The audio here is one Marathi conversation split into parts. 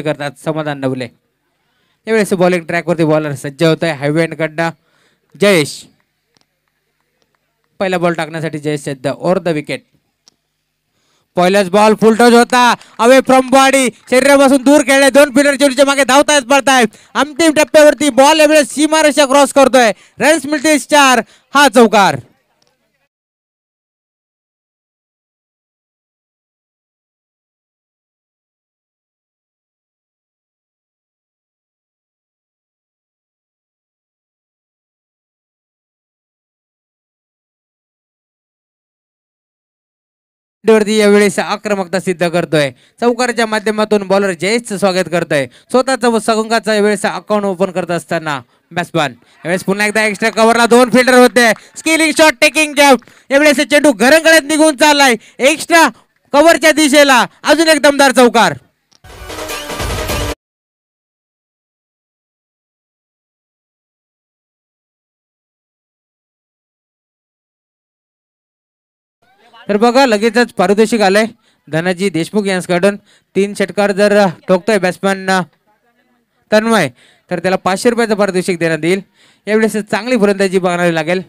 करतात समाधान नवले। यावेळेस बॉलिंग ट्रॅकवरती बॉलर सज्ज होत आहे हायवे एंड कडनं जयेश। पहिला बॉल टाकण्यासाठी जयेश सज्ज ओर द विकेट। पहिलाच बॉल फुल टच होता अवे फ्रॉम बॉडी शरीरापासून दूर खेळले दोन फिल्डर चेंडूच्या मागे धावतायत पळतायत अंतिम टप्प्यावरती बॉल यावेळेस सीमारेषा क्रॉस करतोय रन्स मिळतील 4 हा चौकार। वरती यावेळेस आक्रमकता सिद्ध करतोय चौकाराच्या माध्यमातून बॉलर जयेशचं स्वागत करतोय स्वतःचा संघाचा यावेळेस अकाउंट ओपन करत असताना बॅट्समॅन यावेळेस पुन्हा एकदा एक्स्ट्रा कव्हरला दोन फिल्डर होते स्किलिंग शॉट टेकिंग गॅप यावेळेस चेंडू घरंगळ्यात निघून चाललाय एक्स्ट्रा कव्हरच्या दिशेला अजून एक दमदार चौकार। तर बघा लगेचच पारितोषिक आलंय धनाजी देशमुख यांच्याकडून 3 षटकार जर ठोकतोय बॅट्समॅन तन्मय तर त्याला 500 रुपयाचं पारितोषिक देण्यात येईल। यावेळेस चांगली फलंदाजी बघावी लागेल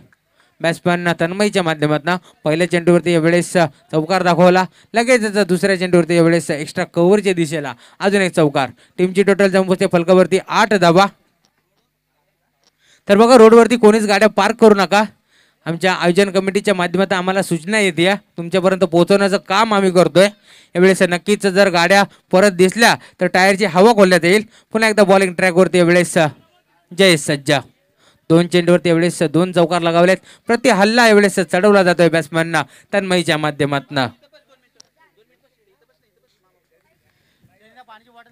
बॅट्समॅन तन्मयच्या माध्यमातून पहिल्या चेंडूवरती यावेळेस चौकार दाखवला लगेचच दुसऱ्या चेंडूवरती यावेळेस एक्स्ट्रा कव्हरच्या दिशेला अजून एक चौकार। टीमची टोटल जमपोहोचते फलकावरती 8 धावा। तर बघा रोडवरती कोणीच गाड्या पार्क करू नका आमच्या आयोजन कमिटीच्या माध्यमातून आम्हाला सूचना येते तुमच्यापर्यंत पोहोचवण्याचं काम आम्ही करतोय। यावेळेस नक्कीच जर गाड्या परत दिसल्या तर टायरची हवा खोलण्यात येईल। पुन्हा एकदा बॉलिंग ट्रॅकवरती यावेळेस जयेश सज्जा 2 चेंडूवरती यावेळेस 2 चौकार लगावलेत प्रति हल्ला यावेळेस चढवला जातोय बॅट्समॅनना तन्मयच्या माध्यमातून।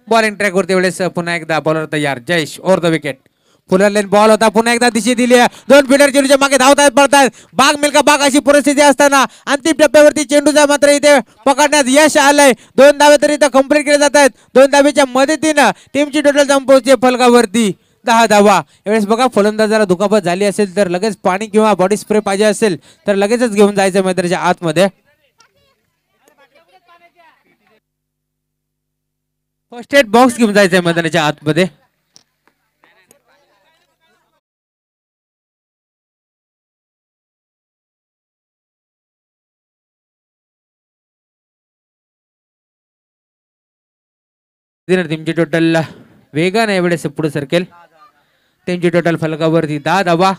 बॉलिंग ट्रॅकवरती यावेळेस पुन्हा एकदा बॉलर तयार Jayesh over the wicket fuller length ball होता पुन्हा एकदा दिशा दिली दोन फिल्डर चेंडूच्या मागे धावतायत पळतायत बाग मिल्का बाग अशी परिस्थिती असताना अंतिम टप्प्यावरती चेंडूचा मात्र इथे पकडण्यात यश आलंय 2 धावे तरी इथे कंप्लीट केले जात आहेत 2 धावेच्या मदतीनं टीमची टोटल जमपोहोचते फलकावरती 10 धावा। यावेळेस बघा फलंदाजाला दुखापत झाली असेल तर लगेच पाणी किंवा बॉडी स्प्रे पाहिजे असेल तर लगेचच घेऊन जायचं मैदानाच्या आतमध्ये। फर्स्ट एड बॉक्स घेऊन जायचंय मैदानाच्या आतमध्ये। टीमची टोटल वेगाने यावेळेस पुढे सरकेल टीमची टोटल फलकावरती 10 धावा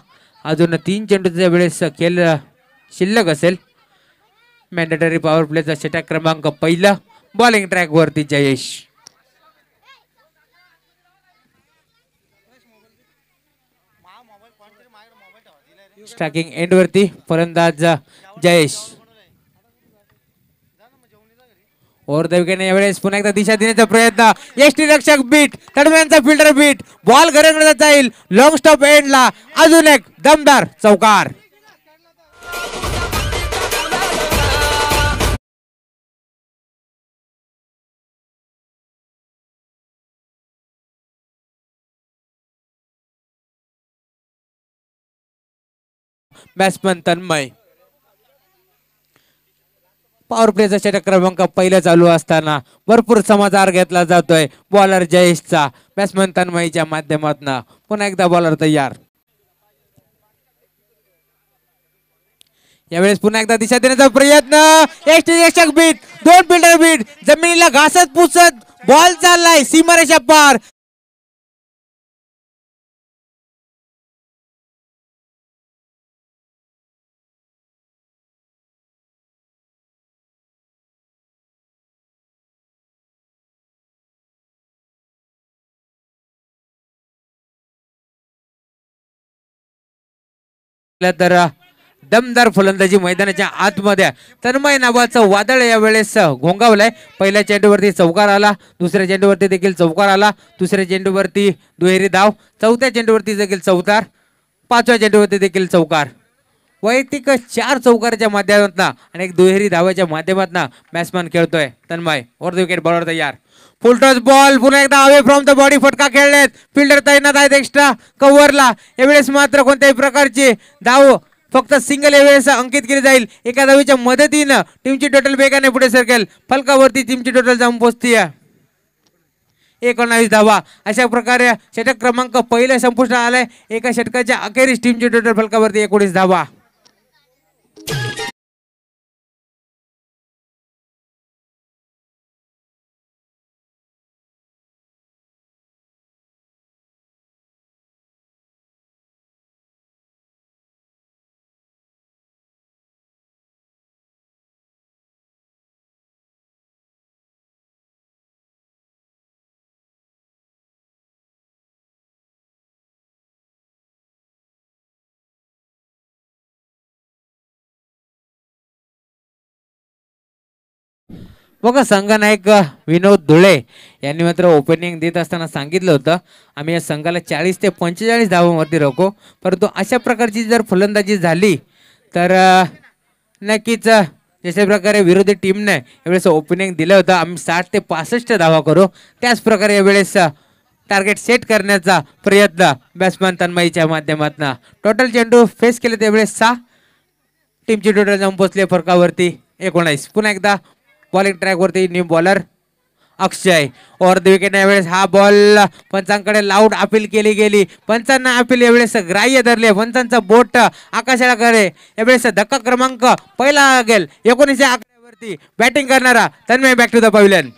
अजून 3 चेंडूच्या वेळेस खेळ शिल्लक असेल। मॅन्डेटरी पॉवर प्लेचा षटक क्रमांक पहिला बॉलिंग ट्रॅक वरती जयेश स्ट्रायकिंग एंड वरती फलंदाज जयेश और देवकेने यावेळेस पुन्हा एकदा दिशा देण्याचा प्रयत्न यष्टी रक्षक बीट तडव्यांचा फिल्डर बीट बॉल घरंगळत जाईल लॉंग स्टॉप एंडला अजून एक दमदार चौकार। बॅट्समन तन्मय पॉवर प्लेचा षटक क्रमांक पहिला चालू असताना भरपूर समाचार घेतला जातोय बॉलर जयेशचा बॅट्समन तन्मयच्या माध्यमातून पुन्हा एकदा बॉलर तयार। यावेळेस पुन्हा एकदा दिशा देण्याचा प्रयत्न यष्टी रक्षक बीट 2 फिल्डर बीट जमिनीला घासत पुसत बॉल चाललाय सीमारेषा पार। तर दमदार फलंदाजी मैदानाच्या आतमध्ये तन्मय नावाचं वादळ यावेळेस घोंगावलंय। पहिल्या चेंडूवरती चौकार आला दुसऱ्या चेंडूवरती देखील चौकार आला दुसऱ्या चेंडूवरती दुहेरी धाव चौथ्या चेंडूवरती देखील चौकार 5व्या चेंडूवरती देखील चौकार वैयक्तिक 4 चौकाराच्या माध्यमातून आणि एक दुहेरी धावाच्या माध्यमातून बॅट्समॅन खेळतोय Tanmay over the wicket bowler तयार फुल टच बॉल पुन्हा एकदा अवे फ्रॉम द बॉडी फटका खेळलेत फिल्डर तैनात आहेत एक्स्ट्रा कव्हरला। यावेळेस मात्र कोणत्याही प्रकारची धाव फक्त सिंगल यावेळेस अंकित केली जाईल एका धावेच्या मदतीनं टीमची टोटल वेगाने पुढे सरकेल फलकावरती टीमची टोटल जाऊन पोहोचते। 19 धावा. अशा प्रकारे षटक क्रमांक पहिला संपुष्ट आलाय. एका षटकाच्या अखेरीस टीमची टोटल फलकावरती 19 धावा. बघा संघनायक विनोद धुळे यांनी मात्र ओपनिंग देत असताना सांगितलं होतं आम्ही या संघाला 40 ते 45 धावांवरती रोखू, परंतु अशा प्रकारची जर फलंदाजी झाली तर नक्कीच जशा प्रकारे विरोधी टीमने यावेळेस ओपनिंग दिलं होतं आम्ही 60 ते 65 धावा करू, त्याच प्रकारे यावेळेस टार्गेट सेट करण्याचा प्रयत्न बॅट्समॅन तन्मयीच्या माध्यमातून. टोटल चेंडू फेस केले त्यावेळेस 6, टीमची टोटल जाऊन पोहोचले फरकावरती 19. पुन्हा एकदा बॉलिंग ट्रॅक वरती न्यू बॉलर अक्षय और विकेट. यावेळेस हा बॉल पंचांकडे लाऊड अपील केली गेली, पंचांना अपील यावेळेस ग्राह्य धरले. पंचांचा बोट आकाशाकडे. यावेळेस धक्का क्रमांक पहिला लागेल 19 आकड्यावरती बॅटिंग करणारा Tanmay back to the pavilion.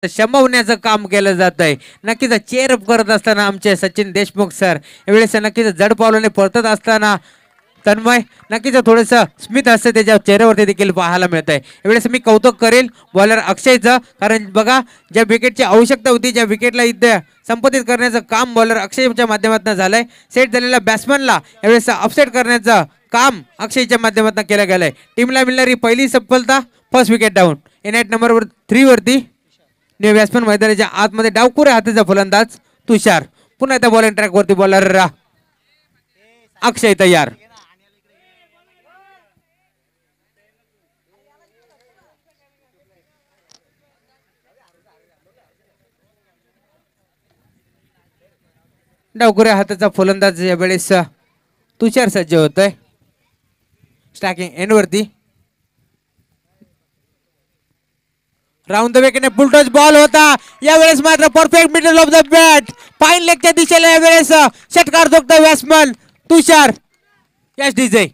शमवण्याचं काम केलं जात आहे. नक्कीच चेअरअप करत असताना आमचे सचिन देशमुख सर यावेळेस नक्कीच जड पावलाने परतत असताना तन्मय नक्कीच थोडस स्मित हास्य त्याच्या चेहऱ्यावरती देखील पाहायला मिळत आहे. यावेळेस मी कौतुक करेल बॉलर अक्षयचं, कारण बघा ज्या विकेटची आवश्यकता होती, ज्या विकेटला इथे संपादित करण्याचं काम बॉलर अक्षयच्या माध्यमातून झालंय. सेट झालेल्या बॅट्समॅनला यावेळेस अपसेट करण्याचं काम अक्षयच्या माध्यमातून केलं गेलंय. टीमला मिळणारी पहिली सफलता, फर्स्ट विकेट डाऊन. एनएट नंबर 3 वरती न्यू बॅट्समॅन मैदानाच्या आतमध्ये डावकुऱ्या हाताचा फलंदाज तुषार. पुन्हा त्या बॉलिंग ट्रॅक वरती बॉलर अक्षय तयार. डावकुऱ्या हाताचा फलंदाज यावेळेस तुषार सज्ज होतोय स्ट्रायकिंग एंड वरती. Round the wicket full toss ball होता. यावेळेस मात्र perfect middle of the bat fine लेगच्या दिशेला यावेळेस षटकार ठोकतोय batsman Tushar. Yes DJ.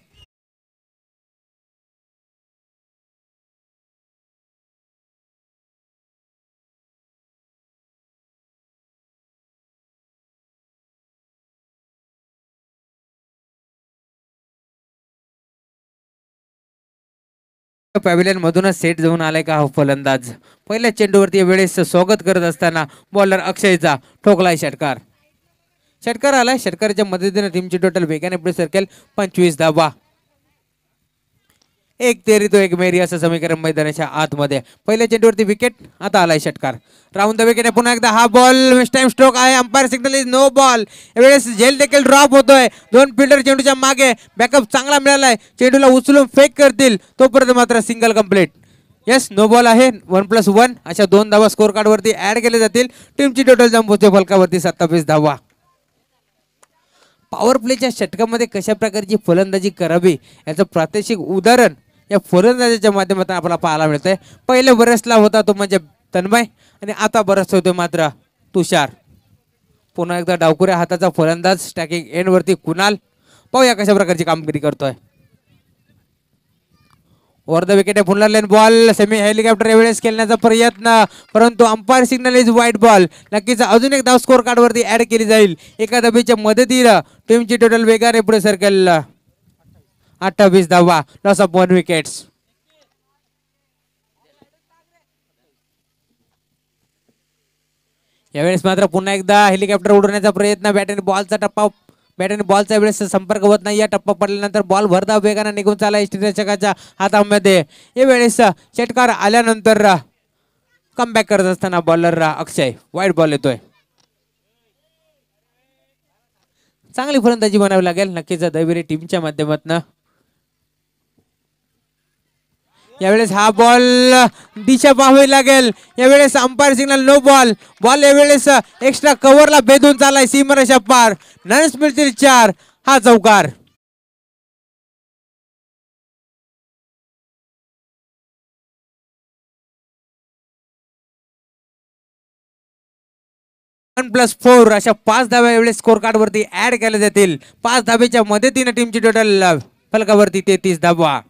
Pavilion मधूनच सेट जाऊन आलाय का हा फलंदाज. पहिल्या चेंडूवरती वेळेस स्वागत करत असताना बॉलर अक्षयचा ठोकलाय षटकार. षटकार आलाय. षटकाराच्या मदतीने टीमची टोटल वेगाने पुढे सरकेल 25 धावा. एक तेरी तो एक मेरी असं समीकरण मैदानाच्या आतमध्ये. पहिल्या चेंडूवरती विकेट, आता आलाय षटकार. राऊंड द विकेट पुन्हा एकदा हा बॉल मिस टाइम स्ट्रोक आहे. Umpire signal is no ball. यावेळेस झेल देखील ड्रॉप होतोय. दोन फिल्डर चेंडूच्या मागे. बॅकअप चांगला मिळालाय. चेंडूला उचलून फेक करतील तोपर्यंत मात्र single complete. Yes no ball आहे. 1+1 अशा 2 धावा स्कोर कार्ड वरती ऍड केले जातील. टीमची टोटल जाऊन पोहोचते फलकावरती 27 धावा. पॉवर प्लेच्या षटकामध्ये कशा प्रकारची फलंदाजी करावी याचं प्रात्यक्षिक उदाहरण या फलंदाजीच्या माध्यमातून आपल्याला पाहायला मिळतंय. पहिले बरसला होता तो म्हणजे तन्मय आणि आता बरस होतो मात्र तुषार. पुन्हा एकदा डावकुऱ्या हाताचा फलंदाज स्टॅकिंग एंड वरती कुणाल. पाहूया कशा प्रकारची कामगिरी करतोय. Over the wicket fuller length ball semi helicopter यावेळेस खेळण्याचा प्रयत्न, परंतु umpire signal is wide ball. नक्कीच अजून एक धाव स्कोर कार्ड वरती ऍड केली जाईल. एका धाबीच्या मदतीला टीमची टोटल वेगाने पुढे सरकेल 28 धावा. Loss of 1 wickets. यावेळेस मात्र पुन्हा एकदा हेलिकॉप्टर उडवण्याचा प्रयत्न. बॅट आणि बॉलचा वेळेस संपर्क होत नाही. या टप्पा पडल्यानंतर बॉल भरधाव वेगाने निघून चालला यष्टीरक्षकाच्या हातामध्ये. या वेळेस षटकार आल्यानंतर कमबॅक करत असताना बॉलर अक्षय वाईट बॉल येतोय. चांगली फलंदाजी बनावी लागेल नक्कीच दैविरी टीमच्या माध्यमातून. यावेळेस हा बॉल दिशा पाहावी लागेल. यावेळेस umpire signal no ball. Ball यावेळेस एक्स्ट्रा कव्हरला भेदून चालाय सीमारेषा पार. नन्स मिळतील 4. हा चौकार. +4 अशा 5 धाब्या यावेळेस स्कोर कार्ड वरती ऍड केल्या जातील. 5 धाब्याच्या मदतीने टीमची टोटल फलकावरती 33 धाबा.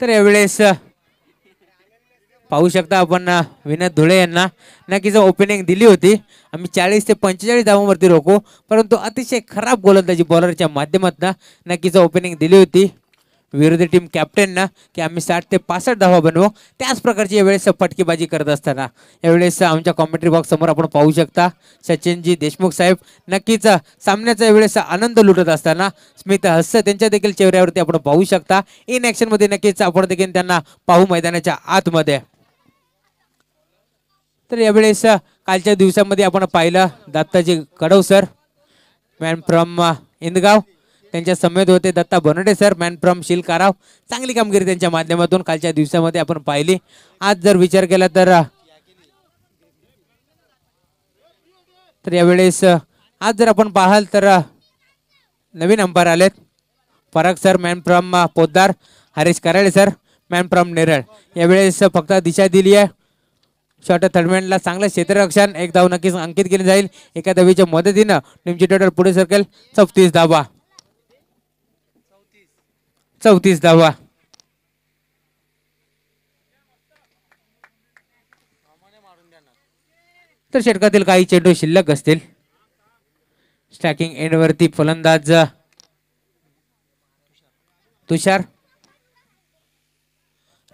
तर यावेळेस पाहू शकता आपण विनोद धुळे यांना नक्कीच ओपनिंग दिली होती. आम्ही 40 ते 45 धावांवरती रोखू, परंतु अतिशय खराब गोलंदाजी बॉलरच्या माध्यमातून नक्कीच ओपनिंग दिली होती विरोधी टीम कॅप्टनना की आम्ही 60 ते 65 धावा बनवू. त्याच प्रकारची यावेळेस फटकेबाजी करत असताना यावेळेस आमच्या कॉमेंट्री बॉक्स समोर आपण पाहू शकता सचिनजी देशमुख साहेब नक्कीच सामन्याचा यावेळेस आनंद लुटत असताना स्मित हास्य त्यांच्या देखील चेहऱ्यावरती आपण पाहू शकता. इन ऍक्शन मध्ये नक्कीच आपण देखील त्यांना पाहू मैदानाच्या आतमध्ये. तर यावेळेस कालच्या दिवसामध्ये आपण पाहिलं दत्ताजी कडव सर मॅन फ्रॉम इंदगाव त्यांच्या समेत होते दत्ता बनोडे सर मॅन फ्रॉम शिलकाराव. चांगली कामगिरी त्यांच्या माध्यमातून कालच्या दिवसामध्ये आपण पाहिली. आज जर विचार केला तर यावेळेस आज जर आपण पाहाल तर नवीन अंपायर आलेत. Parag sir man from Poddar, Harish Karale sir man from Neral. यावेळेस फक्त दिशा दिली आहे. शॉर्ट थर्डमॅनला चांगलं क्षेत्ररक्षण. एक धाव नक्कीच अंकित केली जाईल. एका धावीच्या मदतीनं टीमची टोटल पुढे सरकेल 34 धावा. 34 धावा. तर षटकातील काही चेंडू शिल्लक असतील. स्ट्रायकिंग एंड वरती फलंदाज तुषार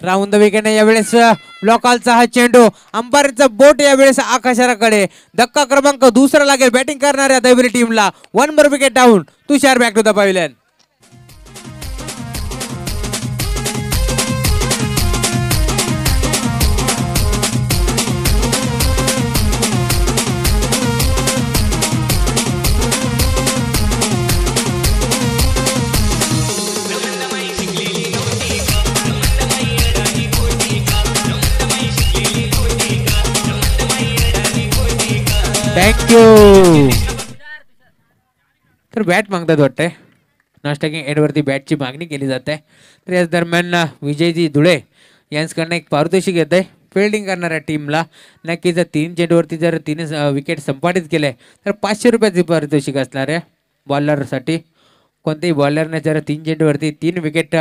राऊंड द विकेट. यावेळेस ब्लॉकॉलचा हा चेंडू अंपायरचा बोट यावेळेस आकाशाकडे. धक्का क्रमांक दुसरा लागेल बॅटिंग करणाऱ्या दैवरी टीमला. 1 more wicket down. Tushar back to the pavilion. Thank you. तर बॅट मागतात वाटतंय. नॉस्टॅकिंग एंडवरती बॅटची मागणी केली जाते. तर याच दरम्यान विजयजी धुळे यांच्याकडनं एक पारितोषिक येत आहे फिल्डिंग करणाऱ्या टीमला. नक्कीच 3 चेंडूवरती जर 3 विकेट संपादित केले तर 500 रुपयाचे पारितोषिक असणार आहे बॉलरसाठी. कोणत्याही बॉलरने जर 3 चेंडूवरती 3 विकेट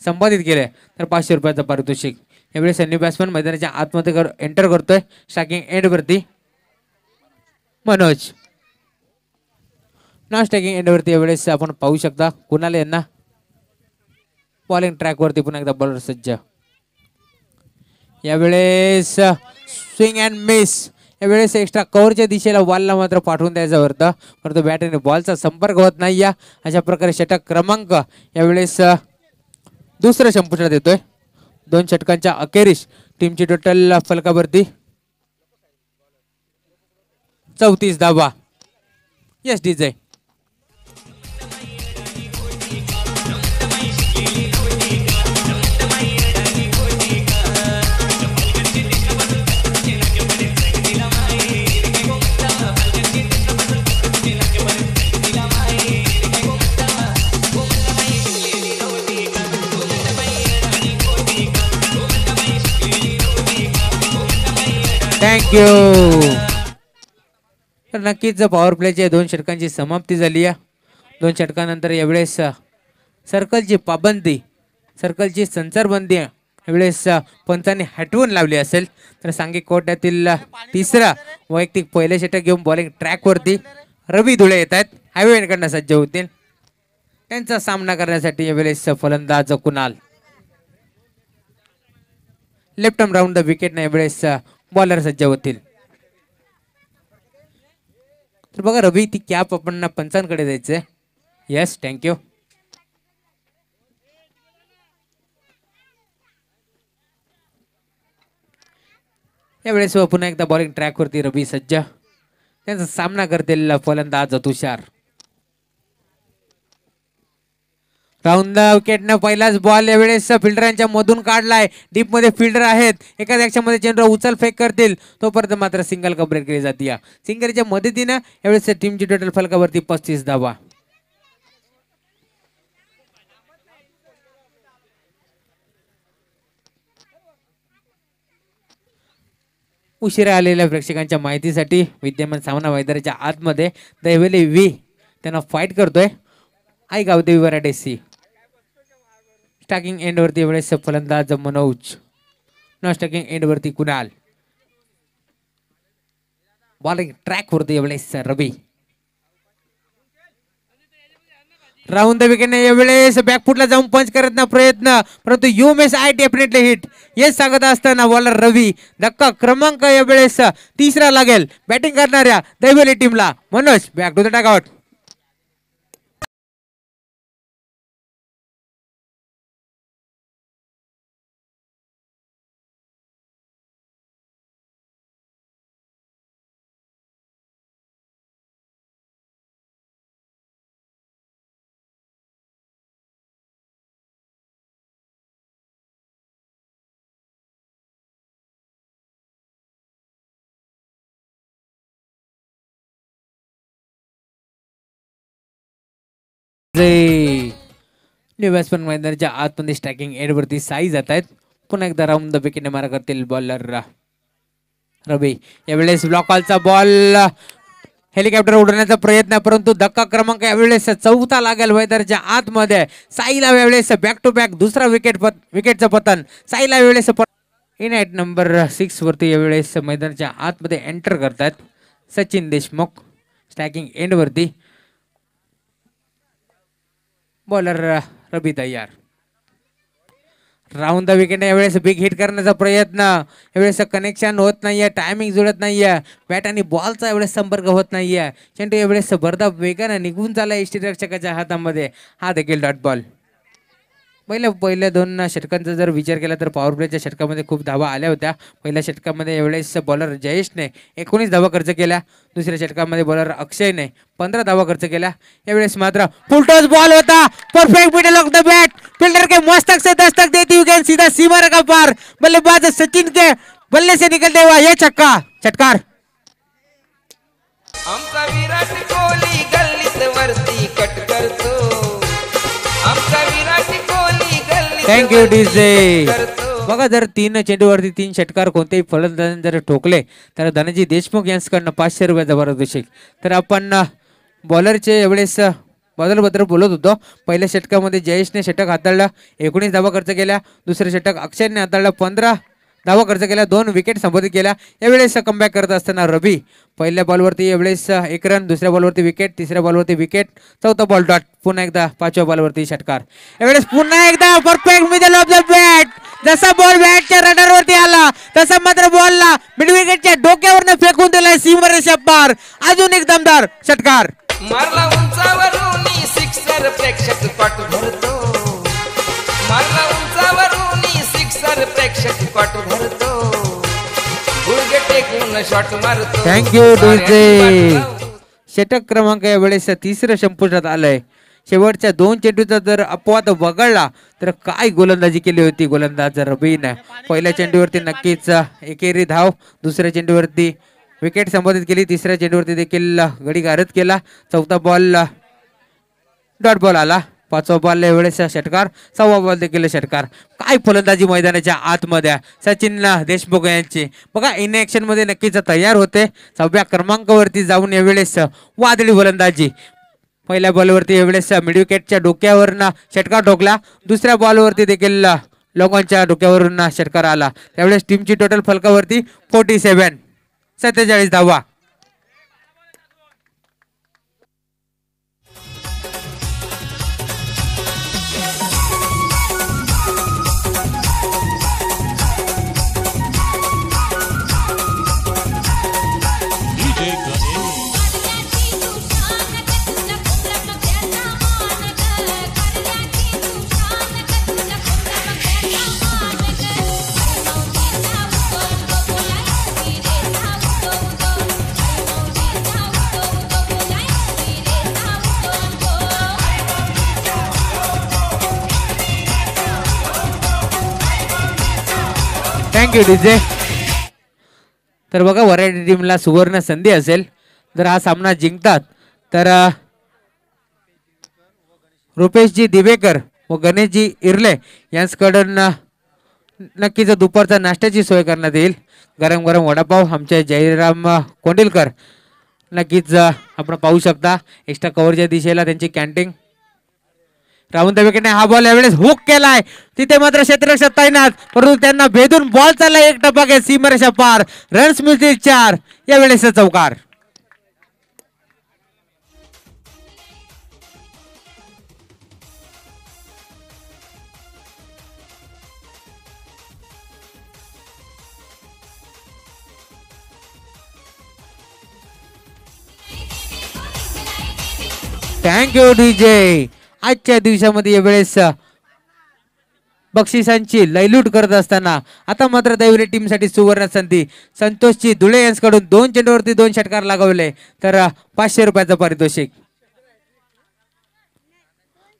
संपादित केले तर 500 रुपयाचं पारितोषिक. यावेळी सन्नी बॅट्समन मैदानाच्या आतमध्ये एंटर करतोय स्ट्रायकिंग एंडवरती मनोज. नॉन स्ट्रायकिंग एंडवरती यावेळेस आपण पाहू शकता कुणाल यांना बॉलिंग ट्रॅकवरती पुन्हा एकदा बॉलर सज्ज. यावेळेस स्विंग अँड मिस. यावेळेस एक्स्ट्रा कव्हरच्या दिशेला बॉलला मात्र पाठवून द्यायचं होतं, परंतु बॅट आणि बॉलचा संपर्क होत नाही. या अशा प्रकारे षटक क्रमांक यावेळेस दुसरं संपुष्टात येतोय. 2 षटकांच्या अखेरीस टीमची टोटल फलकावरती 34 धावा. Yes DJ. थँक्यू. तर नक्कीच पॉवर प्लेच्या 2 षटकांची समाप्ती झाली आहे. 2 षटकानंतर यावेळेस सर्कलची पाबंदी सर्कलची संचारबंदी यावेळेस पंचांनी हटवून लावली असेल. तर सांघिक कोट्यातील तिसरा वैयक्तिक पहिले षटक घेऊन बॉलिंग ट्रॅकवरती रवी धुळे येत आहेत. हायवेकडनं सज्ज होतील. त्यांचा सामना करण्यासाठी यावेळेस फलंदाज Kunal. Left arm round the wicket ने यावेळेस बॉलर सज्ज होतील. तर बघा रवी ती कॅप आपण पंचांकडे द्यायचंय. Yes thank you. यावेळेस पुन्हा एकदा बॉलिंग ट्रॅकवरती रवी सज्ज. त्यांचा सामना करतील फलंदाज तुषार. राऊंड द विकेटनं पहिलाच बॉल यावेळेस फिल्डरांच्या मधून काढलाय. डीप मध्ये फिल्डर आहेत, एकाच ॲक्शनमध्ये चेंडू उचल फेक करतील तोपर्यंत मात्र सिंगल कंप्लीट केली जाते. या सिंगलच्या मदतीनं यावेळेस टीमची टोटल फलकावरती 35 धावा. उशिरा आलेल्या प्रेक्षकांच्या माहितीसाठी विद्यमान सामना मैदानाच्या आतमध्ये दैवले वी त्यांना फाईट करतोय. Aai Gavdevi Varade C. Starting end वरती वेळेस फलंदाज मनोज, न स्टार्टिंग एंड वरती कुणाल. बॉलिंग ट्रॅक वरती वेळेस रवी. राऊंड द विकेटने यावेळेस बॅकफुटला जाऊन पंच करण्याचा प्रयत्न, परंतु you miss I definitely hit हेच सांगत असताना बॉलर रवी. धक्का क्रमांक यावेळेस तिसरा लागेल बॅटिंग करणाऱ्या दैवली टीमला. Manoj back to the tag out. New batsman मैदानाच्या आतमध्ये स्ट्रायकिंग एंड वरती साई जात आहेत. पुन्हा एकदा राऊंड द विकेटने मारा करतील बॉलर रवी. यावेळेस ब्लॉक कॉलचा बॉल, हेलिकॉप्टर उडवण्याचा प्रयत्न, परंतु धक्का क्रमांक यावेळेस चौथा लागेल मैदानाच्या आतमध्ये. साईला यावेळेस बॅक टू बॅक दुसरा विकेटचं पतन. साईला यावेळेस इन ॲट नंबर 6 वरती यावेळेस मैदानाच्या आतमध्ये एंटर करतात सचिन देशमुख. स्ट्रायकिंग एंड वरती बॉलर रवी तयार. राऊंड द विकेट यावेळेस बिग हिट करण्याचा प्रयत्न, यावेळेस कनेक्शन होत नाहीये, टायमिंग जुळत नाहीये, बॅट आणि बॉलचा यावेळेस संपर्क होत नाहीये. चेंडू यावेळेस भरदा वेगानं निघून चालला यष्टीरक्षकाच्या हातामध्ये. हा देखील डॉट बॉल. पहिल्या 2 षटकांचा जर विचार केला तर पॉवर प्लेच्या षटकामध्ये खूप धावा आल्या होत्या. पहिल्या षटकामध्ये यावेळेस बॉलर जयेशने 19 धावा खर्च केल्या. दुसऱ्या षटकामध्ये बॉलर अक्षयने 15 धावा खर्च केल्या. यावेळेस मात्र फुल टॉस बॉल होता, perfect middle of the bat, fielder के मस्तक से दस्तक देती हुई गेंद सीधा सीमा रेखा पार, बल्लेबाज सचिन के बल्ले से निकलते हुआ ये छक्का. षटकार. आमचा विराट कोहली गल्लीत वरती कट करतो. आमचा विराट कोहली गल्लीत थँक्यू डीजे. बघा जर 3 चेंडूवरती 3 षटकार कोणतेही फलंदाजांनी जर ठोकले तर धनजी देशमुख यांच्याकडनं 500 रुपयाचा पारितोषिक. तर आपण बॉलरचे एवढेच बद्दल बोलत होतो. पहिल्या षटकामध्ये जयेशने षटक हाताळलं, 19 धावा खर्च केल्या. दुसरे षटक अक्षयने हाताळलं, 15 धावा खर्च केल्या, 2 विकेट संबोधित केल्या. यावेळेस कमबॅक करत असताना रवी पहिल्या बॉलवरती यावेळेस 1 रन, दुसऱ्या बॉलवरती विकेट, तिसऱ्या बॉलवरती विकेट, चौथा बॉल डॉट. पुन्हा एकदा 5व्या बॉलवरती षटकार. यावेळेस पुन्हा एकदा perfect middle of the bat. जसा बॉल बॅटच्या रडारवरती आला तसा मात्र बॉलला मिड विकेटच्या डोक्यावरनं फेकून दिलाय सीमारेषा पार. अजून एक दमदार षटकार. मारला उंचावरून सिक्सर प्रेक्षक पट भरतो. मारला उंचावरून सिक्सर प्रेक्षक पट भरतो. गुडघे टेकून शॉट मारतो. Thank you DJ. षटक क्रमांक यावेळेस 3रं संपुष्टात आलंय. शेवटच्या 2 चेंडूचा जर अपवाद वगळला तर काय गोलंदाजी केली होती गोलंदाज रवीने. पहिल्या चेंडूवरती नक्कीच एकेरी धाव, दुसऱ्या चेंडूवरती विकेट संबोधित केली, तिसऱ्या चेंडूवरती देखील गडी गारद केला, चौथा बॉल डॉट बॉल आला, 5वा बॉल वेळेस षटकार, 6वा बॉल देखील षटकार. काय फलंदाजी मैदानाच्या आतमध्ये सचिन देशमुख यांची. बघा इन ऍक्शन मध्ये नक्कीच तयार होते. 6व्या क्रमांकावरती जाऊन यावेळेस वादळी फलंदाजी. पहिल्या बॉलवरती यावेळेस मिड विकेटच्या डोक्यावरून षटकार ठोकला, दुसऱ्या बॉलवरती देखील लोकांच्या डोक्यावरून षटकार आला. त्यावेळेस टीमची टोटल फलकावरती 47 धावा. Thank you DJ. तर बघा वरायटी टीमला सुवर्ण संधी असेल जर हा सामना जिंकतात तर रुपेशजी दिवेकर व गणेशजी इर्ले यांच्याकडून नक्कीच दुपारचा नाश्त्याची सोय करण्यात येईल. गरम गरम वडापाव आमचे जयराम कोंडिलकर नक्कीच आपण पाहू शकता एक्स्ट्रा कव्हरच्या दिशेला त्यांची कॅन्टीन. राहुल विकेटने हा बॉल यावेळेस हुक केलाय तिथे मात्र क्षेत्ररक्षक तैनात परंतु त्यांना भेदून बॉल चालला एक टप्पा घे सीमारेषा पार. रन्स मिळतील 4. यावेळेस चौकार. Thank you DJ. आजच्या दिवसामध्ये यावेळेस बक्षिसांची लयलूट करत असताना आता मात्र दैवरी टीम साठी सुवर्ण संधी. संतोषजी धुळे यांच्याकडून 2 चेंडूवरती 2 षटकार लागवले तर 500 रुपयाचं पारितोषिक.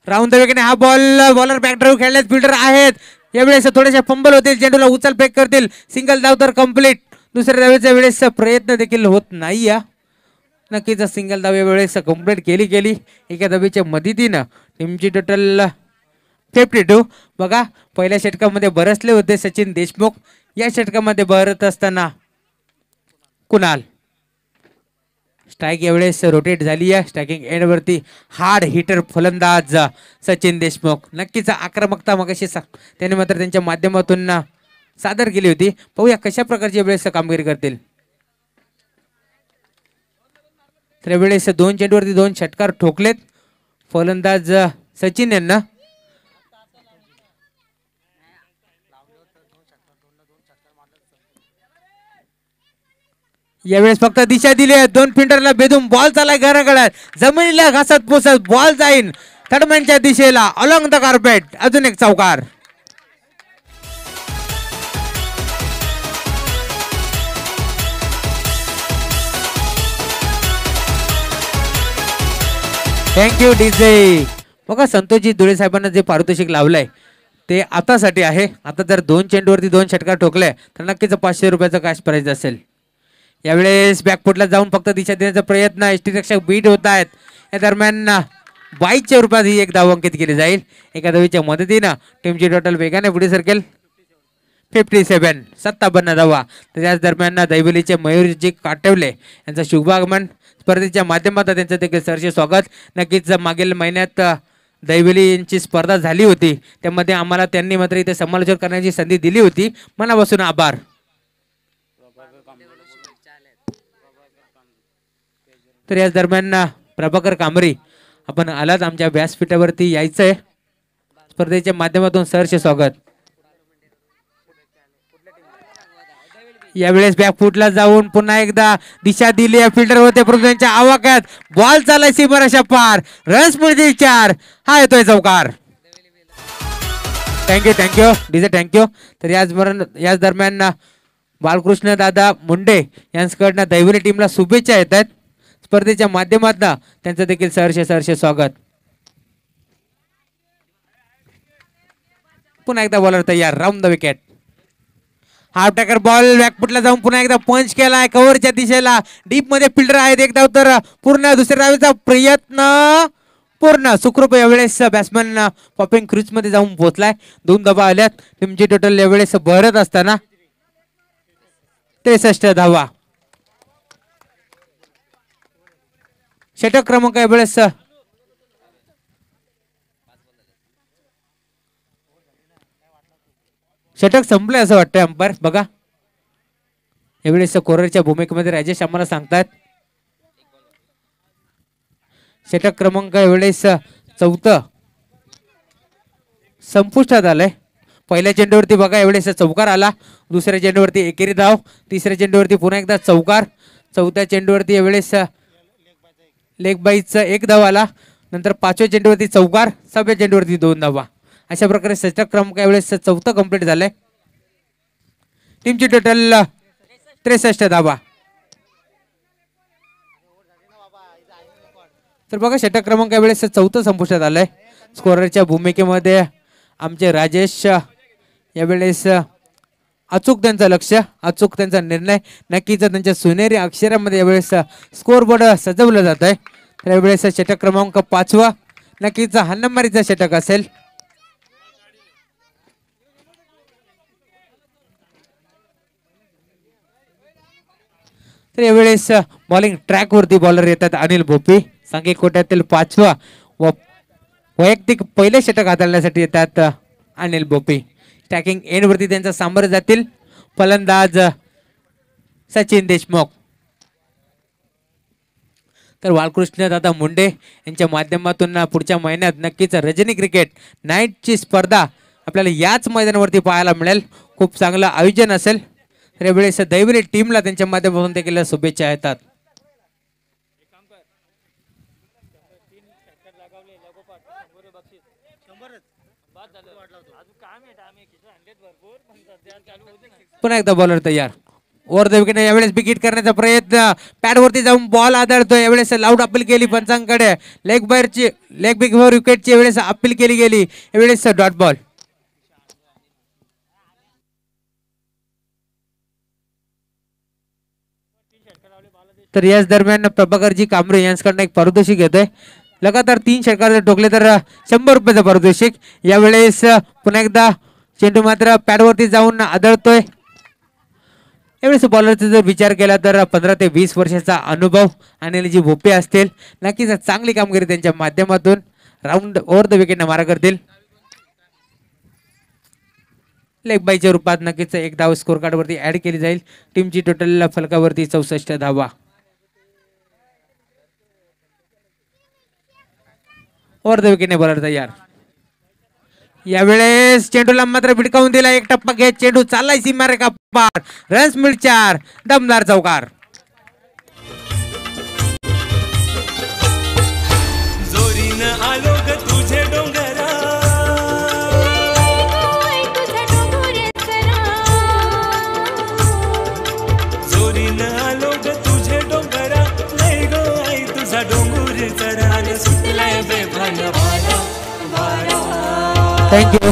राऊंड विकेटने हा बॉल बॉलर बॅकड्राईव्ह खेळण्यात फिल्डर आहेत यावेळेस थोडेसे फंबल होतील चेंडूला उचल फेक करतील सिंगल धाव तर कंप्लीट. दुसऱ्या धावेच्या वेळेस प्रयत्न देखील होत नाही. नक्कीच सिंगल धाव वेळेस कंप्लीट केली एका धावेच्या मदतीनं टीमची टोटल 52. बघा पहिल्या षटकामध्ये बरसले होते सचिन देशमुख या षटकामध्ये बरत असताना कुणाल. स्ट्राईक यावेळेस रोटेट झाली आहे स्ट्रायकिंग एंड वरती हार्ड हिटर फलंदाज सचिन देशमुख. नक्कीच आक्रमकता मगाशी त्याने मात्र त्यांच्या माध्यमातून सादर केली होती. पाहूया कशा प्रकारची वेळेस कामगिरी करतील. तर वेळेस 2 चेंडूवरती 2 षटकार ठोकलेत फलंदाज सचिन यांना. यावेळेस फक्त दिशा दिली आहे 2 फिल्डरला भेदून बॉल चालाय घरागळ्यात जमिनीला घासत पोसत बॉल जाईल थर्डमॅनच्या दिशेला अलॉंग द कार्पेट. अजून एक चौकार. Thank you DJ. बघा संतोषजी धुळे साहेबांना जे पारितोषिक लावलंय ते आतासाठी आहे. आता जर 2 चेंडूवरती 2 षटकार ठोकले तर नक्कीच 500 रुपयाचं कॅश प्राइज असेल. यावेळेस बॅकफुटला जाऊन फक्त दिशा देण्याचा प्रयत्न यष्टीरक्षक बीट होत आहेत. या दरम्यान 22 रुपयात ही एक धाव अंकित केली जाईल. एका धावीच्या मदतीनं टीमची टोटल वेगाने पुढे सरकेल 57 57 धावा. तर याच दरम्यान दैवलीचे मयूरजी काटवले यांचं शुभागमन स्पर्धेच्या माध्यमातून त्यांचं देखील सहर्ष स्वागत. नक्कीच मागील महिन्यात दैवली यांची स्पर्धा झाली होती त्यामध्ये आम्हाला त्यांनी मात्र इथे समालोचन करण्याची संधी दिली होती. मनापासून आभार. तर याच दरम्यान प्रभाकर कांबरी आपण आलात आमच्या व्यासपीठावरती यायचंय स्पर्धेच्या माध्यमातून सहर्ष स्वागत. यावेळेस बॅकफुटला जाऊन पुन्हा एकदा दिशा दिली फिल्डर होते परंतु त्यांच्या आवाक्यात बॉल चालाय सीमारेषा पार. रन्स मिळतील 4. हा येतोय चौकार. Thank you DJ thank you. तर याच दरम्यान बालकृष्ण दादा मुंडे यांच्याकडनं दैवरी टीमला शुभेच्छा येत आहेत स्पर्धेच्या माध्यमातून त्यांचं देखील सहर्ष स्वागत. पुन्हा एकदा बॉलर तयार round the wicket. Half tracker ball बॅकफुटला जाऊन पुन्हा एकदा पंच केलाय कव्हरच्या दिशेला डीप मध्ये फिल्डर आहेत एक धाव तर पूर्ण. दुसऱ्या धावेचा प्रयत्न पूर्ण सुखरूप. यावेळेस बॅट्समॅन पॉपिंग क्रीज मध्ये जाऊन पोहोचलाय 2 धावा आल्यात. टीमची टोटल यावेळेस भरत असताना 63 धावा. षटक क्रमांक यावेळेस षटक संपले असं वाटतंय अंपायर. बघा यावेळेस कोररच्या भूमिकेमध्ये राजेश आम्हाला सांगतात षटक क्रमांक यावेळेस 4 संपुष्टात आलंय. पहिल्या चेंडूवरती बघा यावेळेस चौकार आला. दुसऱ्या चेंडूवरती एकेरी धाव. तिसऱ्या चेंडूवरती पुन्हा एकदा चौकार. चौथ्या चेंडूवरती यावेळेस लेग बाईचा 1 धाव आला. नंतर 5व्या चेंडूवरती चौकार. 6व्या चेंडूवरती 2 धावा. अशा प्रकारे षटक क्रमांक यावेळेस 4 कंप्लीट झालंय. टीमची टोटल 63 धावा. तर बघा षटक क्रमांक यावेळेस 4 संपुष्टात आलंय. स्कोररच्या भूमिकेमध्ये आमचे राजेश यावेळेस अचूक त्यांचं लक्ष, अचूक त्यांचा निर्णय, नक्कीच त्यांच्या सोनेरी अक्षरामध्ये यावेळेस स्कोर बोर्ड सजवलं जात आहे. तर यावेळेस षटक क्रमांक 5 नक्कीच हाणमारीचा षटक असेल. तर यावेळेस बॉलिंग ट्रॅक वरती बॉलर येतात अनिल भोपी. सांघिक कोट्यातील 5वा व वैयक्तिक पहिले षटक हाताळण्यासाठी येतात अनिल भोपी. स्टॅकिंग एंड वरती त्यांचा सांबर जातील फलंदाज सचिन देशमुख. तर बालकृष्ण दादा मुंडे यांच्या माध्यमातून पुढच्या महिन्यात नक्कीच रजनी क्रिकेट नाईटची स्पर्धा आपल्याला याच मैदानावरती पाहायला मिळेल. खूप चांगलं आयोजन असेल. तर यावेळेस दैवरी टीमला त्यांच्या माध्यमातून देखील शुभेच्छा येतात. पुन्हा एकदा बॉलर तयार. ओव्हर द विकेट यावेळेस विकेट करण्याचा प्रयत्न, पॅड वरती जाऊन बॉल आदळतोय. यावेळेस लाऊड अपील केली पंचांकडे. लेग बिग विकेटची यावेळेस अपील केली गेली. यावेळेस डॉट बॉल. तर याच दरम्यान प्रभाकरजी कांबरे यांच्याकडनं एक पारितोषिक घेतोय. लगातार 3 षटकार ठोकले तर 100 रुपयाचं पारितोषिक. यावेळेस पुन्हा एकदा चेंडू मात्र पॅडवरती जाऊन आदळतोय. यावेळेस बॉलरचा जर विचार केला तर 15 ते 20 वर्षाचा अनुभव अनिलजी भोपे असतील. नक्कीच चांगली कामगिरी त्यांच्या माध्यमातून राऊंड ओव्हर द विकेट मारा करतील. लेग बायच्या रूपात नक्कीच एक धाव स्कोर कार्ड वरती ऍड केली जाईल. टीमची टोटल फलकावरती 64 धावा. ओव्हर द विकेटने बॉलर तयार. यावेळेस चेंडूला मात्र भिडकावून दिला. एक टप्पा घेत चेंडू चाललाय सीमारेखा पार. रन्स मिळ 4. दमदार चौकार. जोरीनं आलो ग तुझे डोंगरा, जोरीनं आलो ग तुझे डोंगरा, लय गो आई तुझा डोंगर चढाने सुटलाय बेभान वारा वारा. Thank you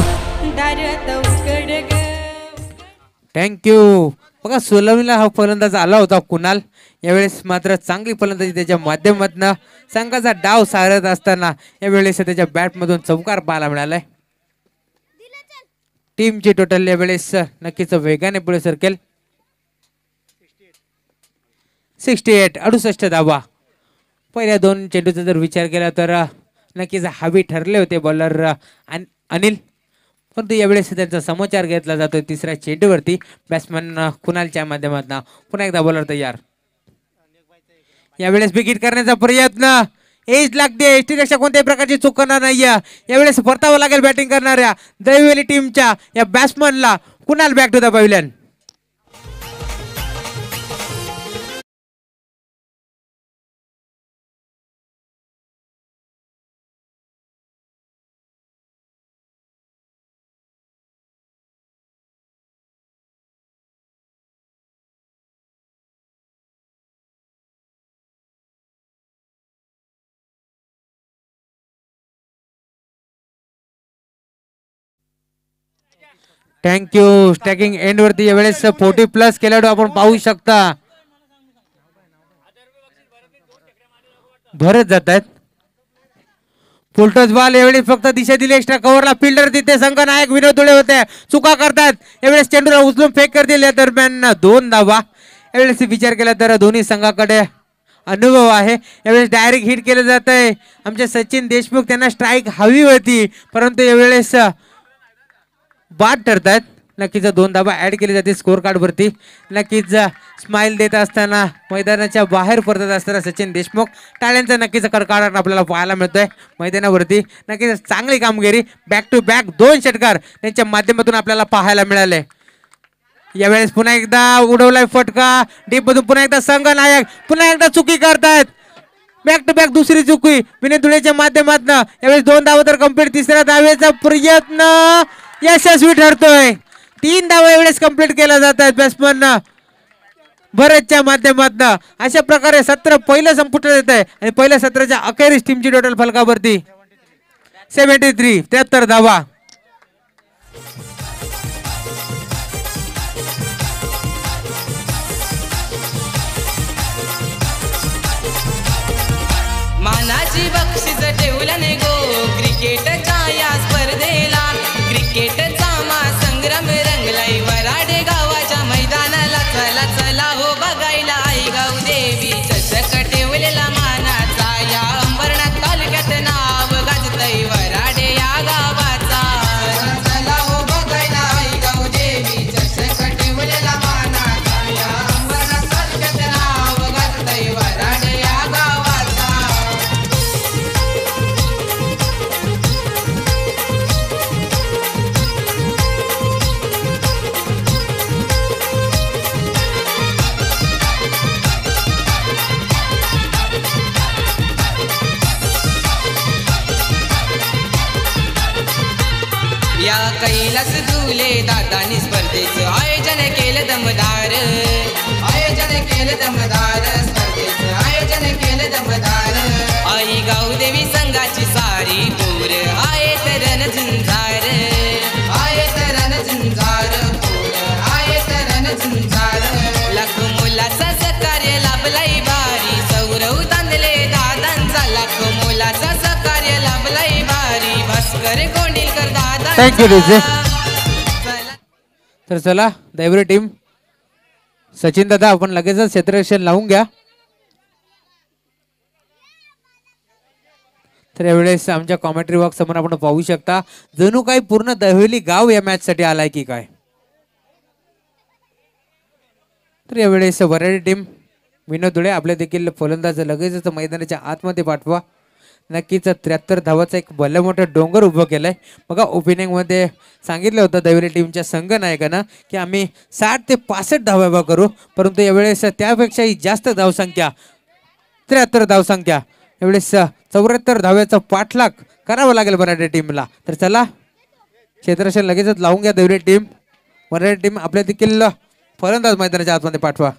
thank you. बघा सोलवणीला हा फलंदाज आला होता कुणाल. यावेळेस मात्र चांगली फलंदाजी त्याच्या माध्यमातून संघाचा डाव सारत असताना यावेळेस त्याच्या बॅटमधून चौकार पाहायला मिळालाय. टीमची टोटल यावेळेस नक्कीच वेगाने पुढे सरकेल. 68 68 धावा. पहिल्या 2 चेंडूचा जर विचार केला तर नक्कीच हवी ठरले होते बॉलर अनिल. परंतु यावेळेस त्यांचा समाचार घेतला जातोय तिसऱ्या चेंडूवरती बॅट्समन कुणालच्या माध्यमातून. पुन्हा एकदा बॉलर तयार. यावेळेस विकेट करण्याचा प्रयत्न. एज लागते. एसटीपेक्षा कोणत्याही प्रकारची चूक करणार नाहीये. यावेळेस परतावं लागेल बॅटिंग करणाऱ्या दैवली टीमच्या या बॅट्समनला. Kunal back to the pavilion. Thank you. Striking end वरती यावेळेस 40+ खेळाडू आपण पाहू शकता भरत जात आहेत. Full toss ball. यावेळेस फक्त दिशा दिली एक्स्ट्रा कव्हरला. फिल्डर तिथे संघनायक विनोद धुळे होते. चुका करतात. यावेळेस चेंडूला उचलून फेक करतील. या दरम्यान 2 धावा. यावेळेस विचार केला तर दोन्ही संघाकडे अनुभव आहे. यावेळेस डायरेक्ट हिट केलं जात आहे. आमचे सचिन देशमुख त्यांना स्ट्राईक हवी होती परंतु यावेळेस बाद ठरतात. नक्कीच 2 धावा ऍड केली जाते स्कोर कार्ड वरती. नक्कीच स्माइल देत असताना मैदानाच्या बाहेर परतत असताना सचिन देशमुख टाळ्यांचा नक्कीच कडकडाट आपल्याला पाहायला मिळतोय मैदानावरती. नक्कीच चांगली कामगिरी. बॅक टू बॅक 2 षटकार त्यांच्या माध्यमातून आपल्याला पाहायला मिळाले. यावेळेस पुन्हा एकदा उडवलाय फटका डीप मधून. पुन्हा एकदा संघनायक पुन्हा एकदा चुकी करतायत. बॅक टू बॅक दुसरी चुकी विनोद धुळेच्या माध्यमातून. यावेळेस 2 धावा तर कंप्लीट. तिसऱ्या धावेचा प्रयत्न यशस्वी ठरतोय. 3 धावा यावेळेस कंप्लीट केला जात आहेत बॅट्समन भरतच्या माध्यमातून. अशा प्रकारे सत्र पहिलं संपुष्टात येत आहे आणि पहिल्या सत्राच्या अखेरीस टीमची टोटल फलकावरती 73 धावा. लाखाची बक्षीस ठेवलं नाही गो क्रिकेटच्या या स्पर्धेला क्रिकेटचा संग्राम रंगलाई वराडे गावाच्या मैदानाला चला चला हो बघायला आई गाव देवी चषक ठेवलेला मानाचा या अंबरनाथ तालुक्यात नाव गाजतय वराडे या गावाचा चला हो बघायला आई गाव देवी चषक ठेवलेला मानाचा या अंबरनाथ तालुक्यात नाव गाजतय वराडे या गावाचा या कैलास दुले दादानी स्पर्धेचं आयोजन केलं दमदार स्पर्धेचं आयोजन केलं दमदार आई गावदेवी संघाची सारी पोर आहेत रणझुंजार पोर आहेत रणझुंजार लाख मुलाचा सहकार्य लाभलाई भारी सौरव तांदले दादांचा लाख मुलाचा सहकार्य लाभलाई भारी भास्कर कोंडिलकर दादा थँक्यू डीजे. तर चला दैवरी टीम सचिन दादा आपण लगेचच क्षेत्ररक्षण लावून घ्या. तर यावेळेस आमच्या कॉमेंट्री बॉक्स समोर आपण पाहू शकता जणू काही पूर्ण दहिवली गाव या मॅच साठी आलाय की काय. तर यावेळेस वराडी टीम विनोद धुळे आपले देखील फलंदाज लगेचच मैदानाच्या आतमध्ये पाठवा. नक्कीच 73 धावाचा एक भले मोठा डोंगर उभं केलाय. बघा ओपनिंग मध्ये सांगितलं होतं दैवरी टीमच्या संघ नायकानं की आम्ही 60 ते 65 धावा करू, परंतु यावेळेस त्यापेक्षाही जास्त धावसंख्या 73 धावसंख्या यावेळेस 74 धाव्याचा पाठलाग करावा लागेल मराठी टीमला. तर चला क्षेत्ररक्षण लगेचच लावून घ्या दैवरी टीम. मराठी टीम आपल्या देखील फलंदाज मैदानाच्या आतमध्ये पाठवा.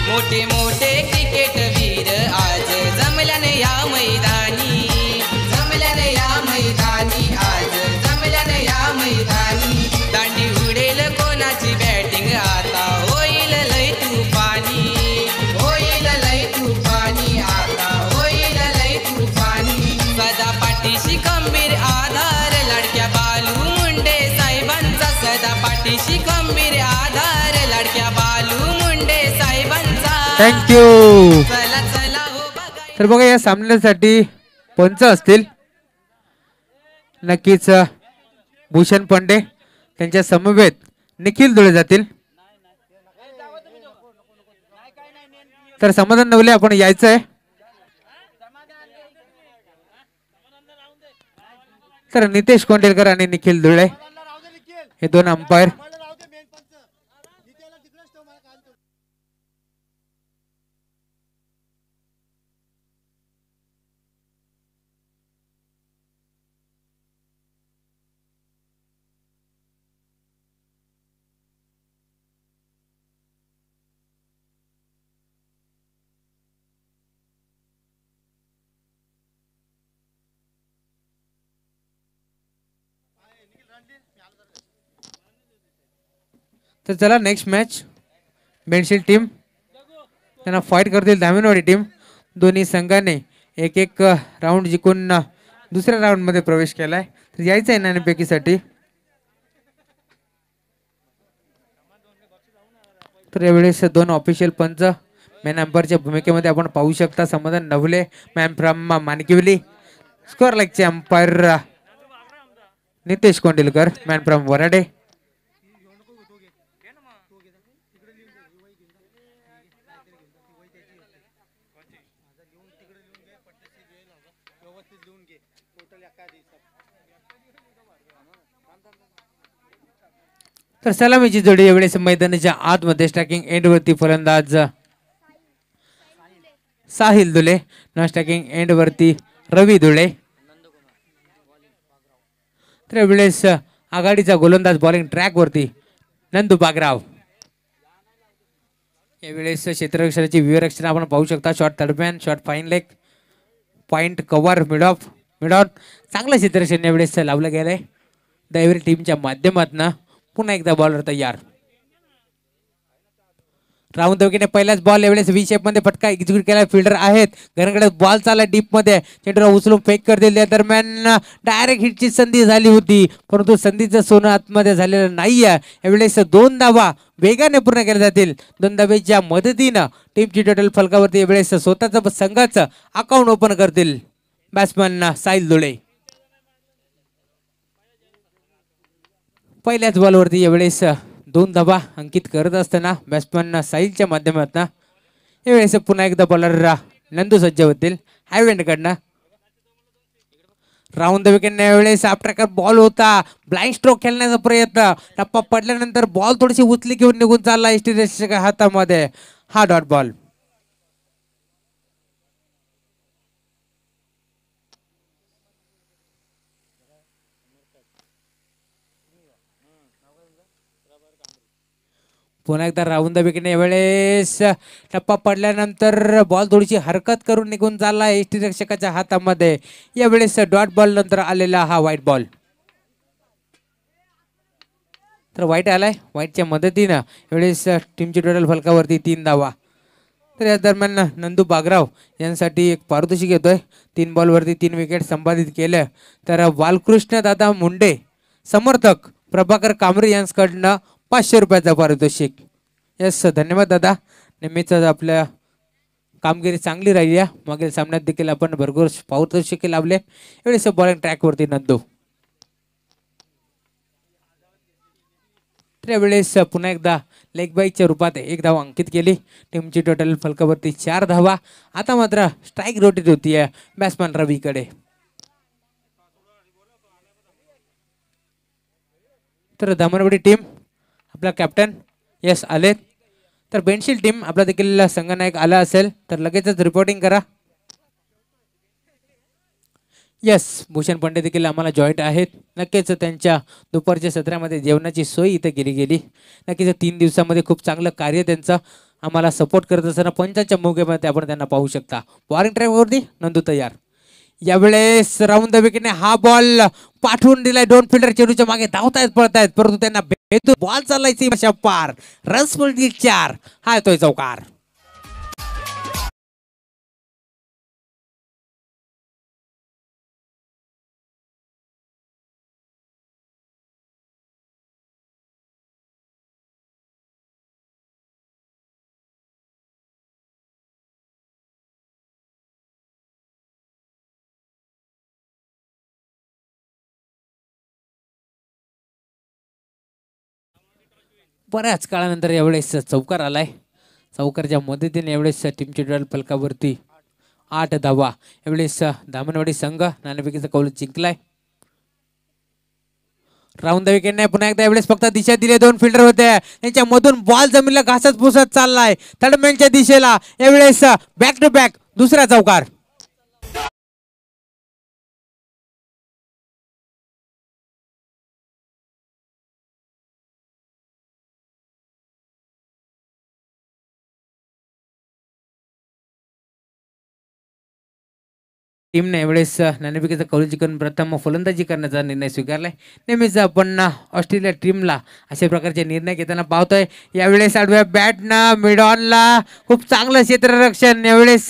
मोठे मोठे क्रिकेट वीर आज जमल्याने या मैदानी आज जमल्याने या मैदानी दांडी उडेल कोणाची बॅटिंग आता होईल लय तुफानी आता होईल लय तुफानी सदा पाठीशी खंबीर आधार लाडक्या बालू मुंडे साहेबांचा सदा पाठीशी खंबीर आधार लाडक्या बालू मुंडे साहेबांचा थँक्यू. चला चला हो बघायला तर बघा या सामन्यासाठी पंच असतील नक्कीच भूषण पांडे त्यांच्या समवेत निखिल धुळे जातील. तर समाधान नवले आपण यायचंय. तर नितेश कोंडेलकर आणि निखिल धुळे हे दोन अंपायर. तर चला नेक्स्ट मॅच बेनशील टीम त्यांना फाईट करतील धामेनवाडी टीम. दोन्ही संघाने एक एक राऊंड जिंकून दुसऱ्या राऊंड मध्ये प्रवेश केलाय. तर यायचं आहे नाणेफेकीसाठी. तर यावेळेस दोन ऑफिशियल पंच मॅन अंपायरच्या भूमिकेमध्ये आपण पाहू शकता. Samadhan Navale man from Mankivali, score लाईकचे umpire Nitesh Kondilkar man from Varade. तर सलामीची जोडी यावेळेस मैदानाच्या आतमध्ये स्टॅकिंग एंड वरती फलंदाज Sahil Dhule, non striking end वरती रवी दुले. तर यावेळेस आघाडीचा गोलंदाज बॉलिंग ट्रॅक वरती नंदू बागराव. यावेळेस क्षेत्ररक्षणाची व्यूहरक्षण आपण पाहू शकता. Shot third man, shot fine leg, point cover, mid of, mid on. चांगलं क्षेत्ररक्षण यावेळेस लावलं गेलंय दैवरी टीमच्या माध्यमातून. पुन्हा एकदा बॉलर तयार. राहुल दोघीने पहिलाच बॉल यावेळेस व्ही शेप मध्ये फटका एक्झिक्यूट केला. फिल्डर आहेत घराकडे बॉल चालला डीप मध्ये, चेंडूला उचलून फेक कर दिले. दरम्यान डायरेक्ट हिटची संधी झाली होती, परंतु संधीचं सोनं आतमध्ये झालेलं नाहीये. यावेळेस 2 धावा वेगाने पूर्ण केल्या जातील. 2 धावेच्या मदतीनं टीमची टोटल फलकावरती यावेळेस स्वतःचं संघाचं अकाउंट ओपन करतील बॅट्समन साहिल दुले. पहिल्याच बॉलवरती यावेळेस 2 धावा अंकित करत असताना बॅट्समन साहिलच्या माध्यमातून यावेळेस पुन्हा एकदा बॉलर नंदू सज्ज होतील हायवेंड कडनं. राऊंड द विकेट यावेळेस आफ्टर बॉल होता, ब्लाइंड स्ट्रोक खेळण्याचा प्रयत्न, टप्पा पडल्यानंतर बॉल थोडीशी उचली घेऊन निघून चालला एसटी हातामध्ये. हा डॉट बॉल. पुन्हा एकदा राऊंड द विकेट यावेळेस टप्पा पडल्यानंतर बॉल थोडीशी हरकत करून निघून चालला एसटी रक्षकाच्या हातामध्ये. यावेळेस डॉट बॉल नंतर आलेला हा व्हाईट बॉल. तर व्हाईट आलाय, व्हाईटच्या मदतीनं यावेळेस टीमची टोटल फलकावरती 3 धावा. तर या दरम्यान नंदू बागराव यांसाठी एक पारितोषिक येतोय. 3 बॉलवरती 3 विकेट संपादित केलं. तर बालकृष्ण दादा मुंडे समर्थक प्रभाकर कांबरे यांच्याकडनं 500 रुपयाचा पारितोषिक. यस, धन्यवाद दादा. नेहमीच आपल्या कामगिरी चांगली राहिली आहे. मागील सामन्यात देखील आपण भरपूर पारितोषिके लावले. यावेळेस बॉलिंग ट्रॅकवरती नंदू. त्यावेळेस पुन्हा एकदा लेग बाईच्या रूपात 1 धाव अंकित केली. टीमची टोटल फलकावरती 4 धावा. आता मात्र स्ट्राईक रोटेट होती आहे बॅट्समॅन रवीकडे. तर धामणवाडी टीम आपला कॅप्टन यस आलेत. तर बेनशील टीम आपला देखील संघनायक आला असेल तर लगेचच रिपोर्टिंग करा. यस, भूषण पंडे देखील आम्हाला जॉईंट आहेत. नक्कीच त्यांच्या दुपारच्या सत्रामध्ये जेवणाची सोय इथे केली गेली. नक्कीच 3 दिवसामध्ये खूप चांगलं कार्य त्यांचं आम्हाला सपोर्ट करत असताना पंचांच्या मोगेमध्ये आपण त्यांना पाहू शकता. बॉलिंग ट्रॅकवरती नंदू तयार. यावेळेस राऊंड द विकेटने हा बॉल पाठवून दिलाय. 2 फिल्डर चेंडूच्या मागे धावतायत पळतायत, परंतु त्यांना बॉल चाललायची पार. रन्स मिळतील 4. हा येतोय चौकार. बऱ्याच काळानंतर यावेळेस चौकार आलाय. चौकारच्या मदतीने यावेळेस टीमच्या टोटल फलकावरती 8 धावा. यावेळेस धामणवाडी संघ नाणेफेकीचा कौल जिंकलाय. राऊंड द विकेट नाही, पुन्हा एकदा यावेळेस फक्त दिशा दिले. 2 फिल्डर होते, त्यांच्या मधून बॉल जमिनीला घासत पुसत चाललाय थर्डमॅनच्या दिशेला. यावेळेस बॅक टू बॅक दुसरा चौकार. टीमने यावेळेस नाणेफेकीचा कौल जिंकून प्रथम फलंदाजी करण्याचा निर्णय स्वीकारलाय. नेहमीच आपण ऑस्ट्रेलिया टीमला अशा प्रकारचे निर्णय घेताना पाहतोय. यावेळेस आडव्या बॅटनं मिड ऑनला खूप चांगलं क्षेत्ररक्षण. यावेळेस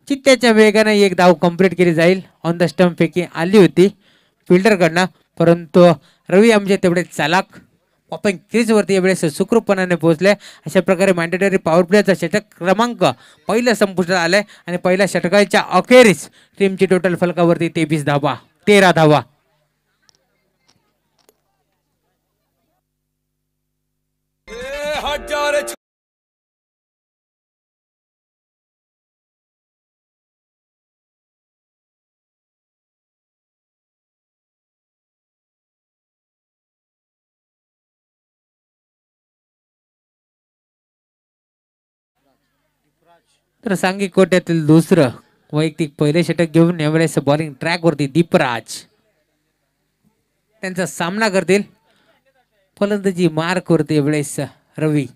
चित्त्याच्या वेगाने 1 धाव कंप्लीट केली जाईल. ऑन द स्टंप फेकी आली होती फिल्डरकडनं, परंतु रवी आमचे तेवढे चालाक पॉपिंग क्रीजवरती यावेळेस सुखरूपपणाने पोहोचले. अशा प्रकारे मॅन्डेटरी पॉवर प्लेचा षटक क्रमांक पहिल्या संपुष्टात आलाय आणि पहिल्या षटकाच्या अखेरीस टीमची टोटल फलकावरती 23 धावा, 13 धावा. तर सांगी कोट्यातील दुसरं वैयक्तिक पहिले षटक घेऊन यावेळेस बॉलिंग ट्रॅक वरती दीपराज त्यांचा सामना करतील. फलंदाजी मार्क वरती यावेळेस रवी.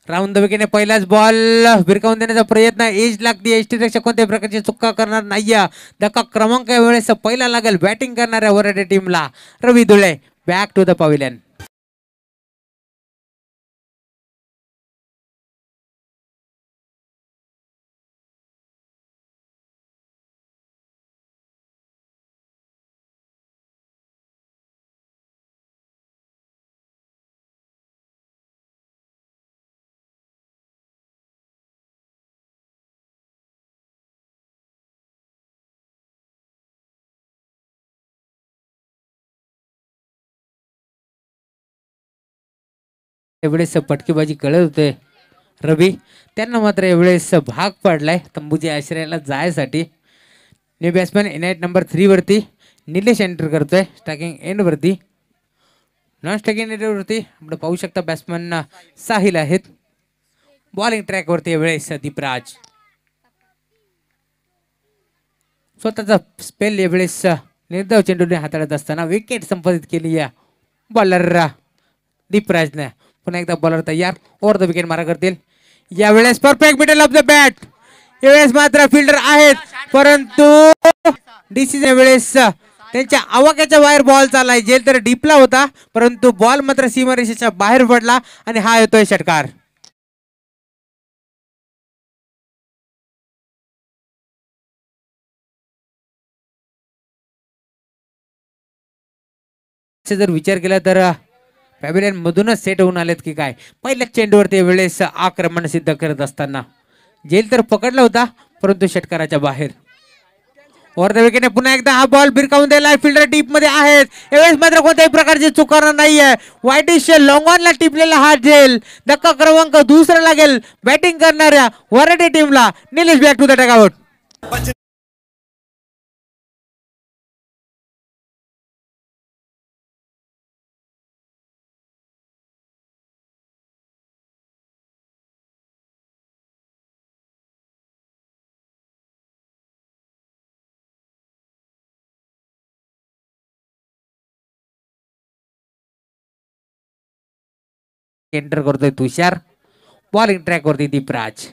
राऊंड द विकेटने पहिलाच बॉल भिरकावून देण्याचा प्रयत्न. एज लागते. एसटी रक्षक कोणत्याही प्रकारची चुका करणार नाहीये. धक्का क्रमांक वेळेस पहिला लागेल बॅटिंग करणाऱ्या वराडे टीमला. Ravi Dhule back to the pavilion. एवढेच पटकेबाजी कळत होते रवी. त्यांना मात्र एवढेच भाग पडलाय तंबूच्या आश्रयाला जायसाठी. न्यू बॅट्समॅन इनायत नंबर 3 वरती निलेश एंटर करतोय स्टॅकिंग एंड वरती. नॉन स्टॅकिंग एंड वरती आपण पाहू शकता बॅट्समॅन साहिल आहेत. बॉलिंग ट्रॅक वरती एवढेच दीपराज. स्वतःचा स्पेल एवढेच निर्धाव चेंडूने हाताळत असताना विकेट संपादित केली या बॉलर दीपराजने. पुन्हा एकदा बॉलर तयार. ओव्हर द विकेट मारा करतील यावेळेस. Perfect middle of the bat. यावेळेस मात्र फिल्डर आहेत परंतु डिसिजन वेळेस त्यांच्या आवाक्याच्या बाहेर बॉल चाललाय. जेल तर डीपला होता परंतु बॉल मात्र सीमारेषेच्या बाहेर पडला आणि हा येतोय षटकार. जर विचार केला तर पॅव्हिलियन मधूनच सेट होऊन आलेत की काय. पहिल्याच चेंडूवरती वेळेस आक्रमण सिद्ध करत असताना जेल तर पकडला होता परंतु षटकाराच्या बाहेर. ओव्हर द विकेटने पुन्हा एकदा हा बॉल भिरकावून दिलाय. फिल्डर डीप मध्ये आहेत. यावेळेस मात्र कोणत्याही प्रकारची चूक करणार नाहीये. व्हाईटिश लॉंग ऑनला टिपलेला हा जेल. धक्का क्रमांक दुसरा लागेल बॅटिंग करणाऱ्या वराडे टीमला. Nilesh back to the dugout. Enter करतोय तुषार. बॉलिंग ट्रॅक वरती दीपराज.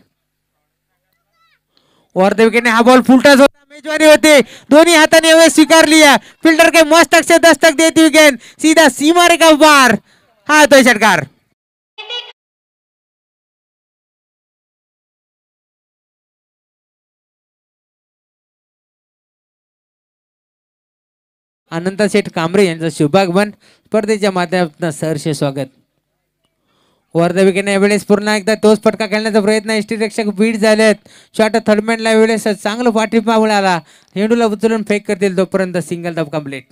ओव्हर द विकेटने हा बॉल फुलटच होता. मेजवानी होती. दोन्ही हाताने यावेळेस स्वीकारली है. फिल्डर के मस्तक से दस्तक देती हुई गेंद सीधा सीमा रेखा पार. हा येतोय षटकार. अनंत शेठ कांबरे यांचं शुभागमन स्पर्धेच्या माध्यमातून सहर्ष स्वागत. ओव्हर द विकेटने यावेळेस पुन्हा एकदा तोच फटका खेळण्याचा प्रयत्न. एसटी रक्षक बीट झालेत. शॉर्ट थर्डमॅनला वेळेस चांगलं पाठिंबा मिळाला. झेंडूला उचलून फेक करतील तोपर्यंत सिंगल धाव कंप्लीट.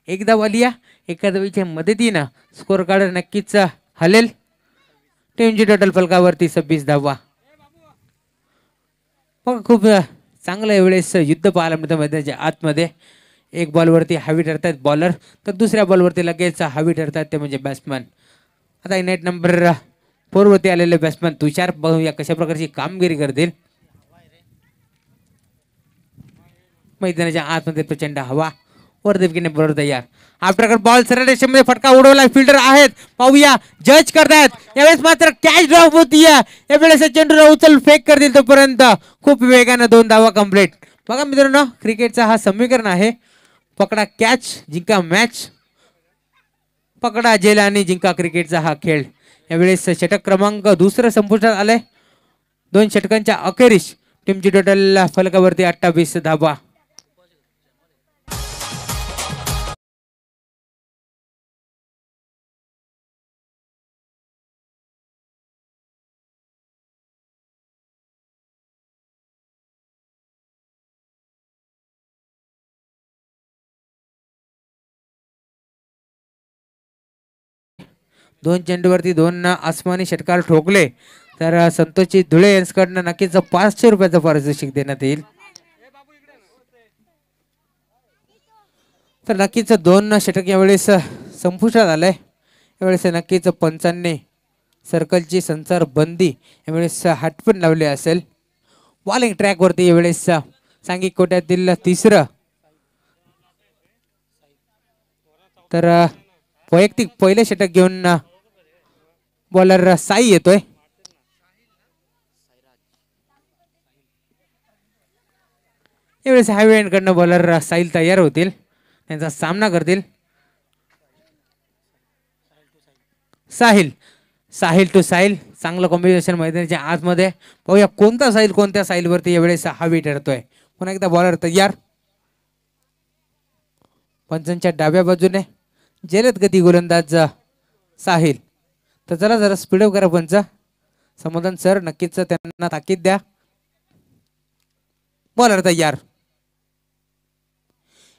एकदा वालिया एका धावीच्या मदतीनं स्कोर कार्ड नक्कीच हलेल. टीमची टोटल फलकावरती 26 धावा. मग खूप चांगलं यावेळेस युद्ध पाहायला मिळतं मैदानाच्या आतमध्ये. एक बॉलवरती हवी ठरतात बॉलर तर दुसऱ्या बॉलवरती लगेच हवी ठरतात ते म्हणजे बॅट्समॅन. आता नेट नंबर 4 वरती आलेले बॅट्समॅन तुषार बघूया कशा प्रकारची कामगिरी करतील. मैदानाच्या आतमध्ये प्रचंड हवा. वर विकेटने बरोबर तयार. आफ्टर बॉल सरळ रेषेमध्ये फटका उडवला. फिल्डर आहेत पाहूया जज करतायत. यावेळेस मात्र कॅच ड्रॉप होती. यावेळेस चेंडूला उचल फेक करतील तोपर्यंत खूप वेगानं 2 धावा कंप्लीट. बघा मित्रांनो क्रिकेटचा हा समीकरण आहे. पकडा कॅच जिंका मॅच. पकडा जेल आणि जिंका क्रिकेटचा हा खेळ. यावेळेस षटक क्रमांक दुसरं संपुष्टात आलंय. 2 षटकांच्या अखेरीस टीमची टोटल फलकावरती 28 धावा. दोन चेंडूवरती 2 आसमानी षटकार ठोकले तर संतोषजी धुळे यांच्याकडनं नक्कीच 500 रुपयाचं पारितोषिक देण्यात येईल. तर नक्कीच 2 षटक यावेळेस संपुष्टात आलंय. यावेळेस नक्कीच पंचांनी सर्कलची संचार बंदी यावेळेस हटपण लावली असेल. बॉलिंग ट्रॅक वरती यावेळेस सांघिक कोट्यातील तिसरं. तर वैयक्तिक पहिले षटक घेऊन बॉलर साई येतोय. यावेळेस हायवे एंडकडनं बॉलर साहिल तयार होतील, त्यांचा सामना करतील. साहिल साहिल टू साहिल, चांगलं कॉम्बिनेशन मैदानाच्या आतमध्ये. पाहूया कोणता साहिल कोणत्या साहिलवरती यावेळेस हवी ठरतोय. पुन्हा एकदा बॉलर तयार. पंचांच्या डाव्या बाजूने जलद गती गोलंदाज साहिल. तर चला जरा स्पीडअप करा पंच. समाधान सर नक्कीच त्यांना ताकीद द्या. बॉलर तयार.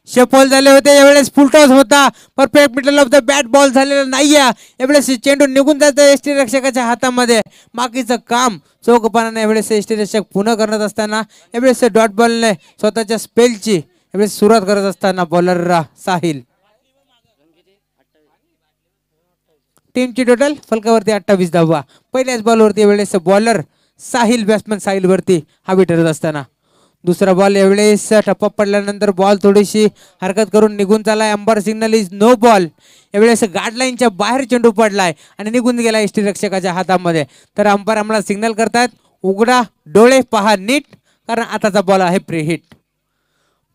शफल झाले होते यावेळेस फुल टॉस होता. Perfect middle of the bat ball झालेला नाहीये. यावेळेस चेंडू निघून जातो एसटी रक्षकाच्या हातामध्ये. बाकीचं काम चौकपानाने यावेळेस एसटी रक्षक पुन्हा करत असताना यावेळेस डॉट बॉलने स्वतःच्या स्पेलची यावेळेस सुरुवात करत असताना बॉलर साहिल. टीमची टोटल फलकावरती 28 धावा. पहिल्याच बॉलवरती यावेळेस बॉलर साहिल बॅट्समन साहिल वरती हवी ठरत असताना दुसरा बॉल यावेळेस टप्पा पडल्यानंतर बॉल थोडीशी हरकत करून निघून चाललाय. Umpire signal is no ball. यावेळेस गार्डलाईनच्या बाहेर चेंडू पडलाय आणि निघून गेला एसटी रक्षकाच्या हातामध्ये. तर अंपायर आम्हाला सिग्नल करतायत उघडा डोळे पहा नीट, कारण आताचा बॉल आहे प्री हिट.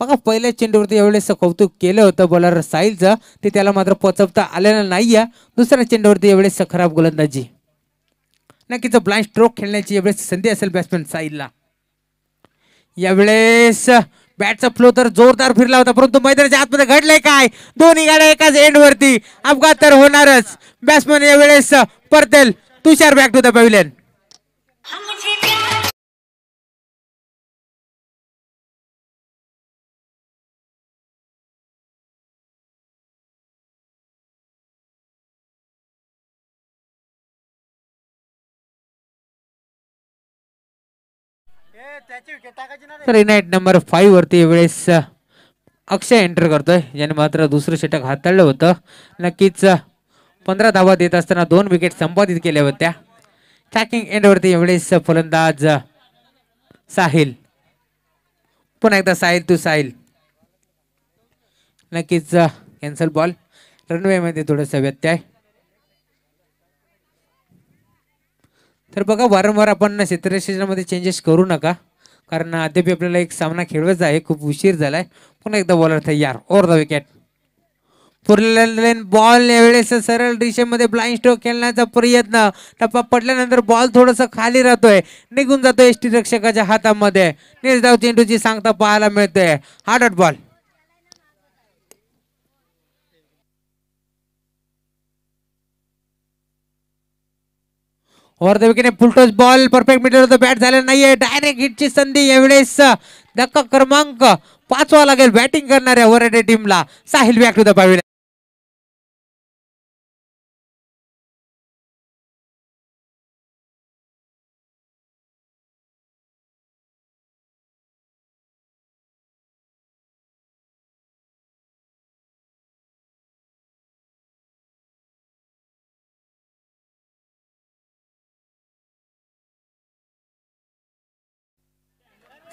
बघा पहिल्या चेंडूवरती यावेळेस कौतुक केलं होतं बॉलर साहिलचं, ते त्याला मात्र पोचवता आलेलं नाहीये. दुसऱ्या चेंडूवरती यावेळेस खराब गोलंदाजी. नक्कीच ब्लाइंड स्ट्रोक खेळण्याची यावेळेस संधी असेल बॅट्समॅन साहिलला. यावेळेस बॅटचा फ्लो तर जोरदार फिरला होता, परंतु मैदानाच्या आतमध्ये घडलंय काय. दोन्ही गाड्या एकाच एंड वरती. अपघात तर होणारच. बॅट्समॅन यावेळेस परतेल. तुषार बॅक टू द पॅव्हिलियन. तर इनाईट नंबर 5 वरती यावेळेस अक्षय एंटर करतोय, ज्याने मात्र दुसरं षटक हाताळलं होतं. नक्कीच 15 धावा देत असताना 2 विकेट संपादित केल्या होत्या. ट्रॅकिंग एंड वरती यावेळेस फलंदाज साहिल. पुन्हा एकदा साहिल टू साहिल. नक्कीच कॅन्सल बॉल. रनवे मध्ये थोडंसं व्यत्यय. तर बघा वारंवार आपण क्षेत्ररक्षणामध्ये चेंजेस करू नका, कारण अद्याप आपल्याला एक सामना खेळवायचा आहे. खूप उशीर झालाय. पुन्हा एकदा बॉलर तयार. Over the wicket. बॉल यावेळेस सरळ दिशेमध्ये ब्लाइंड स्ट्रोक खेळण्याचा प्रयत्न. टप्पा पडल्यानंतर बॉल थोडस खाली राहतोय, निघून जातोय एसटी रक्षकाच्या हातामध्ये. निर्धाव चेंडूची सांगता पाहायला मिळते. हा dot ball. Over the wicket full toss ball. Perfect middle of the bat झालेला नाहीये. डायरेक्ट हिटची संधी यावेळेस. धक्का क्रमांक 5 लागेल बॅटिंग करणाऱ्या वराडे टीमला. Sahil back to the pavilion.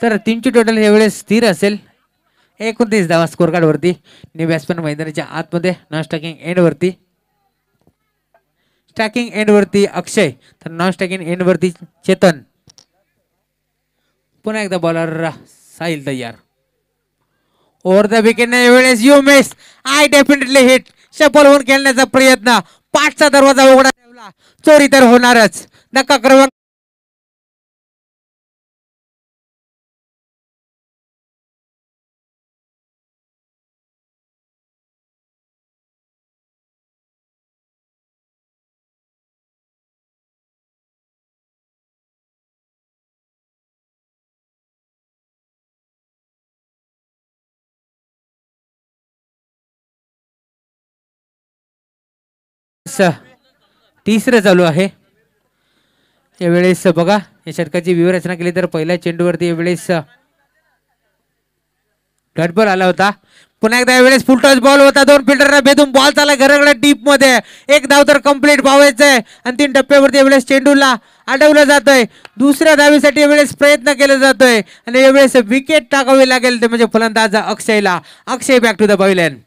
तर 3ची टोटल यावेळेस स्थिर असेल. 29 धावा स्कोर कार्ड वरती. न्यू बॅट्समॅन मैदानाच्या आतमध्ये नॉन स्टॅकिंग एंड वरती. स्टॅकिंग एंड वरती अक्षय, तर नॉन स्टॅकिंग एंड वरती चेतन. पुन्हा एकदा बॉलर साहिल तयार. ओव्हर द विकेट यावेळेस you miss. I definitely hit. Shuffle होऊन खेळण्याचा प्रयत्न. 5चा दरवाजा उघडा ठेवला. चोरी तर होणारच. धक्का क्रमांक तिसरं चालू आहे. यावेळेस बघा या षटकाची व्यूहरचना केली तर पहिल्या चेंडूवरती यावेळेस डॉट बॉल आला होता. पुन्हा एकदा यावेळेस फुल टच बॉल होता, दोन फिल्डरला भेदून बॉल चालला घराकडे डीप मध्ये, एक धाव तर कंप्लीट पावायचंय. अंतिम टप्प्यावरती यावेळेस चेंडूला अडवलं जातोय. दुसऱ्या धावीसाठी यावेळेस प्रयत्न केला जातोय आणि यावेळेस विकेट टाकावी लागेल, ते म्हणजे फलंदाज अक्षयला. अक्षय बॅक टू द पवेलियन.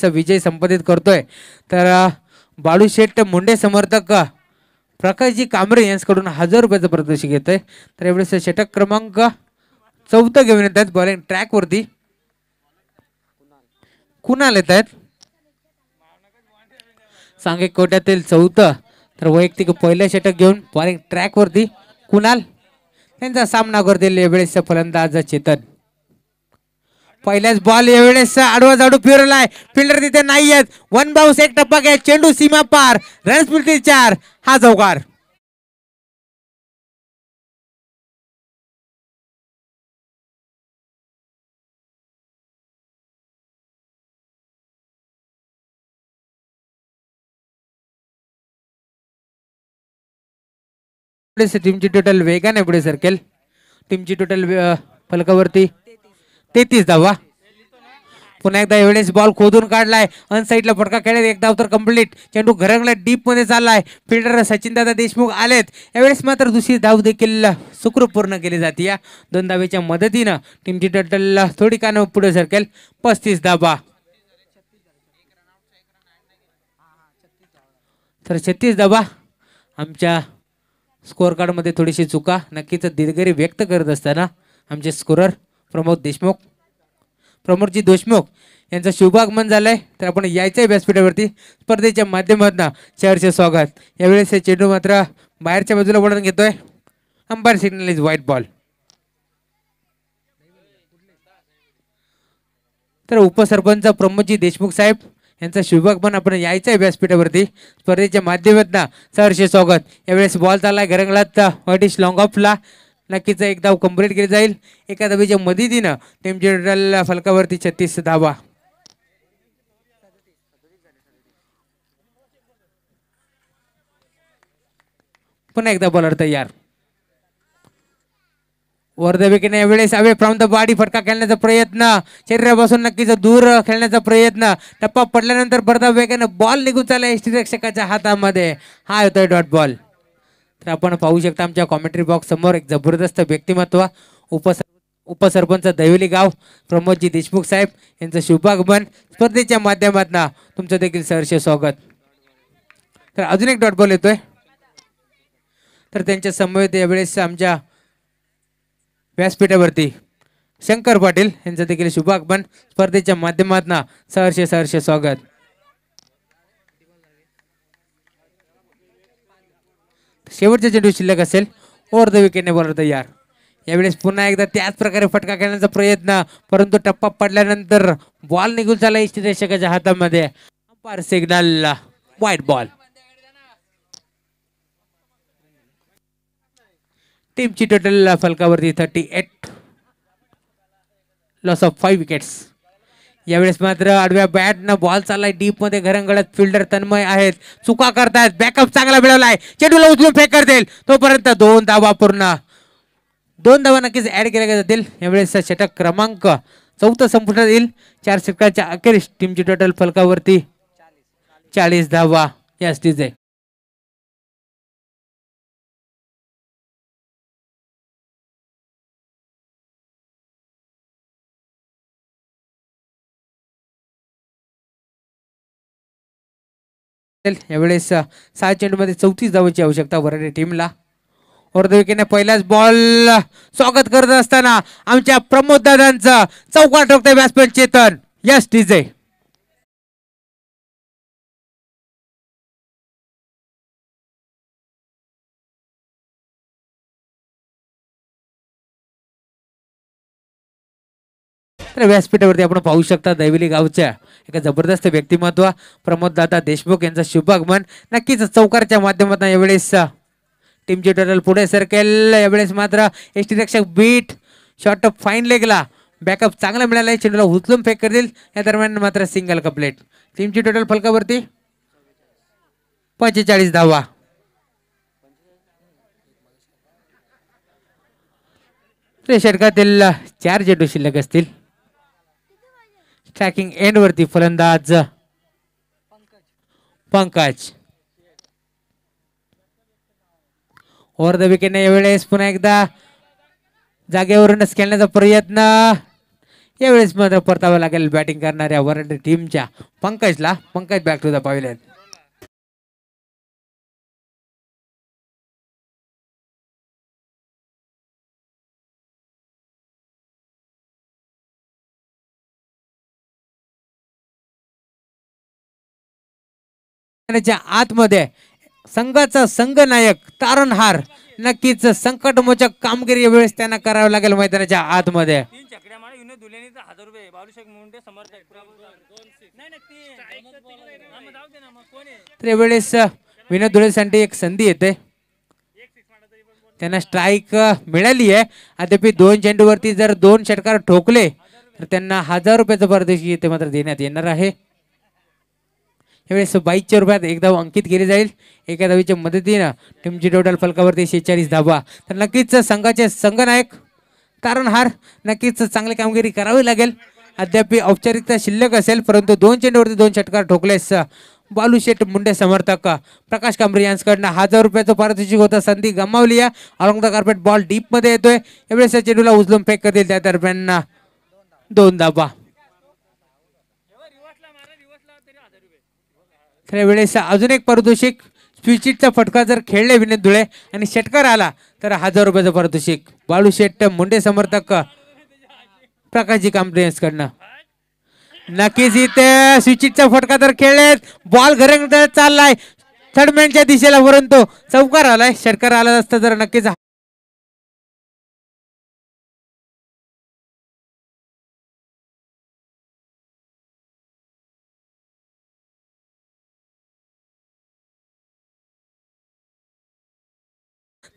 विजय संपादित करतोय तर बाळू शेठ मुंडे समर्थक प्रकाशजी कांबरे यांच्याकडून 1000 रुपयाचं पारितोषिक घेतोय. तर यावेळेस षटक क्रमांक 4 घेऊन येत आहेत बॉलिंग ट्रॅक वरती. कुणाल येत आहेत सांगे कोट्यातील 4, तर वैयक्तिक पहिलं षटक घेऊन बॉलिंग ट्रॅक वरती कुणाल त्यांचा सामना करतील यावेळेस फलंदाज चेतन. पहिल्याच बॉल यावेळेस आडवा जाडू फिरलाय, फिल्डर तिथे नाही आहेत. वन बाउन्स, एक टप्पा घ्या, चेंडू सीमा पार, रन्स मिळतील 4. हा चौकार. टीमची टोटल वेगाने पुढे सरकेल. टीमची टोटल फलकावरती 33 धावा. पुन्हा एकदा यावेळेस बॉल खोदून काढलाय, अनसाईडला फटका खेळत, एक धाव तर कंप्लीट. चेंडू घरंगला डीप मध्ये चाललाय. फिल्डर सचिन दादा देशमुख आलेत. यावेळेस मात्र दुसरी धाव देखील सुखरूप पूर्ण केली जाते. या 2 धावेच्या मदतीनं टीमची टोटल थोडी कानं पुढे सरकेल. 35 धावा. तर 36 धावा. आमच्या स्कोअर कार्ड मध्ये थोडीशी चुका नक्कीच दिलगिरी व्यक्त करत असताना आमचे स्कोरर प्रमोदजी देशमुख यांचं शुभागमन झालंय. तर आपण यायचंय व्यासपीठावरती. स्पर्धेच्या माध्यमातून सहर्ष स्वागत. यावेळेस चेंडू मात्र बाहेरच्या बाजूला वळण घेतोय. Umpire signal is white ball. तर उपसरपंच प्रमोदजी देशमुख साहेब यांचा शुभागमन आपण यायचंय व्यासपीठावरती. स्पर्धेच्या माध्यमातून सहर्ष स्वागत. यावेळेस बॉल चाललाय घरंगळात वाईटिश लॉंग ऑफला. नक्कीच एक धाव कंप्लीट केली जाईल. एका धावेच्या मदतीनं टीमच्या टोटल फलकावरती 36 धावा. पुन्हा एकदा बॉलर तयार. वर्धविकेने यावेळेस अवे फ्रॉम द बॉडी फटका खेळण्याचा प्रयत्न, शरीरापासून नक्कीच दूर खेळण्याचा प्रयत्न. टप्पा पडल्यानंतर बरदा वेगाने बॉल निघून चालला यष्टीरक्षकाच्या हातामध्ये. हा येतोय डॉट बॉल. तर आपण पाहू शकता आमच्या कॉमेंट्री बॉक्स समोर एक जबरदस्त व्यक्तिमत्व उपसरपंच दैवली गाव प्रमोदजी देशमुख साहेब यांचं शुभागमन. स्पर्धेच्या माध्यमातून तुमचं देखील सहर्ष स्वागत. तर अजून एक डॉट बॉल येतोय. तर त्यांच्या समवेत यावेळेस आमच्या व्यासपीठावरती शंकर पाटील यांचं देखील शुभागमन. स्पर्धेच्या माध्यमातून सहर्ष स्वागत. शेवटचा चेंडू शिल्लक असेल. ओव्हर द विकेटने बॉलर तयार. यावेळेस पुन्हा एकदा त्याच प्रकारे फटका खेळण्याचा प्रयत्न, परंतु टप्पा पडल्यानंतर बॉल निघून चालला यष्टीरक्षकाच्या हातामध्ये. Umpire signal white ball. टीमची टोटल फलकावरती 38, लॉस ऑफ 5 विकेट्स. यावेळेस मात्र आडव्या बॅटनं बॉल चाललाय डीप मध्ये घरंगळत. फिल्डर तन्मय आहेत, चुका करतायत. बॅकअप चांगला मिळवलाय, चेंडूला उचलून फेक करतील. तोपर्यंत 2 धावा पूर्ण. 2 धावा नक्कीच ऍड केल्या जातील. यावेळेस षटक क्रमांक 4 संपुष्टात येईल. 4 षटकाच्या अखेरीस टीमची टोटल फलकावरती 40 धावा या स्टेज आहे. यावेळेस 6 चेंडूमध्ये 34 धावांची आवश्यकता वराडी टीमला. विकेटने पहिलाच बॉल स्वागत करत असताना आमच्या प्रमोद दादांचं चौकार ठोकतोय बॅट्समॅन चेतन. Yes DJ. तर व्यासपीठावरती आपण पाहू शकता दैवली गावच्या एका जबरदस्त व्यक्तिमत्व प्रमोद दादा देशमुख यांचं शुभागमन. नक्कीच चौकारच्या माध्यमातून यावेळेस टीमची टोटल पुढे सरकेल. यावेळेस मात्र एसटी रक्षक बीट शॉर्ट ऑफ फाईन लेगला बॅकअप चांगला मिळाला आहे. चेंडूला उचलून फेक करतील. या दरम्यान मात्र सिंगल कंप्लीट. टीमची टोटल फलकावरती 45 धावा. षटकातील 4 चेंडू शिल्लक असतील. ट्रॅकिंग एंड वरती फलंदाज पंकज. ओव्हर द विकेटने यावेळेस पुन्हा एकदा जागेवरूनच खेळण्याचा प्रयत्न. यावेळेस मात्र परतावा लागेल बॅटिंग करणाऱ्या वरंडी टीमच्या पंकजला. Pankaj back to the pavilion. आतमध्ये संघाचा संघनायक तारणहार नक्कीच संकटमोचक कामगिरी यावेळेस त्यांना करावं लागेल मैदानाच्या आतमध्ये. तर यावेळेस विनोद धुळेसाठी एक संधी येते. त्यांना स्ट्राईक मिळाली आहे. अद्याप 2 चेंडूवरती जर 2 षटकार ठोकले तर त्यांना 1000 रुपयाचं पारितोषिक इथे मात्र देण्यात येणार आहे. यावेळेस 2200 रुपयात एक धाव अंकित केली जाईल. एका धावीच्या मदतीनं टीमची टोटल फलकावरती 46 धावा. तर नक्कीच संघाचे संघनायक तारणहार नक्कीच चांगली कामगिरी करावी लागेल. अद्याप औपचारिकता शिल्लक असेल परंतु 2 चेंडूवरती 2 षटकार ठोकलेस बालूशेठ मुंडे समर्थक प्रकाश कांबरे यांच्याकडनं 1000 रुपयाचं पारितोषिक होतं. संधी गमावली आहे. On the carpet ball deep मध्ये येतोय. यावेळेस चेंडूला उचलून फेक करतील. त्या दरम्यान 2 धावा. तर यावेळेस अजून एक पारितोषिक. स्विचिटचा फटका जर खेळले विनोद धुळे आणि षटकार आला तर 1000 रुपयाचं पारितोषिक बालूशेठ मुंडे समर्थक प्रकाशजी कांबरे यांच्याकडनं. नक्कीच इथे स्विचिटचा फटका तर खेळलेत. बॉल घरे चाललाय थर्डमॅनच्या दिशेला परंतु चौकार आलाय. षटकार आला असता तर नक्कीच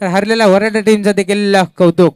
तर हरलेल्या वराडा टीमचा देखील कौतुक.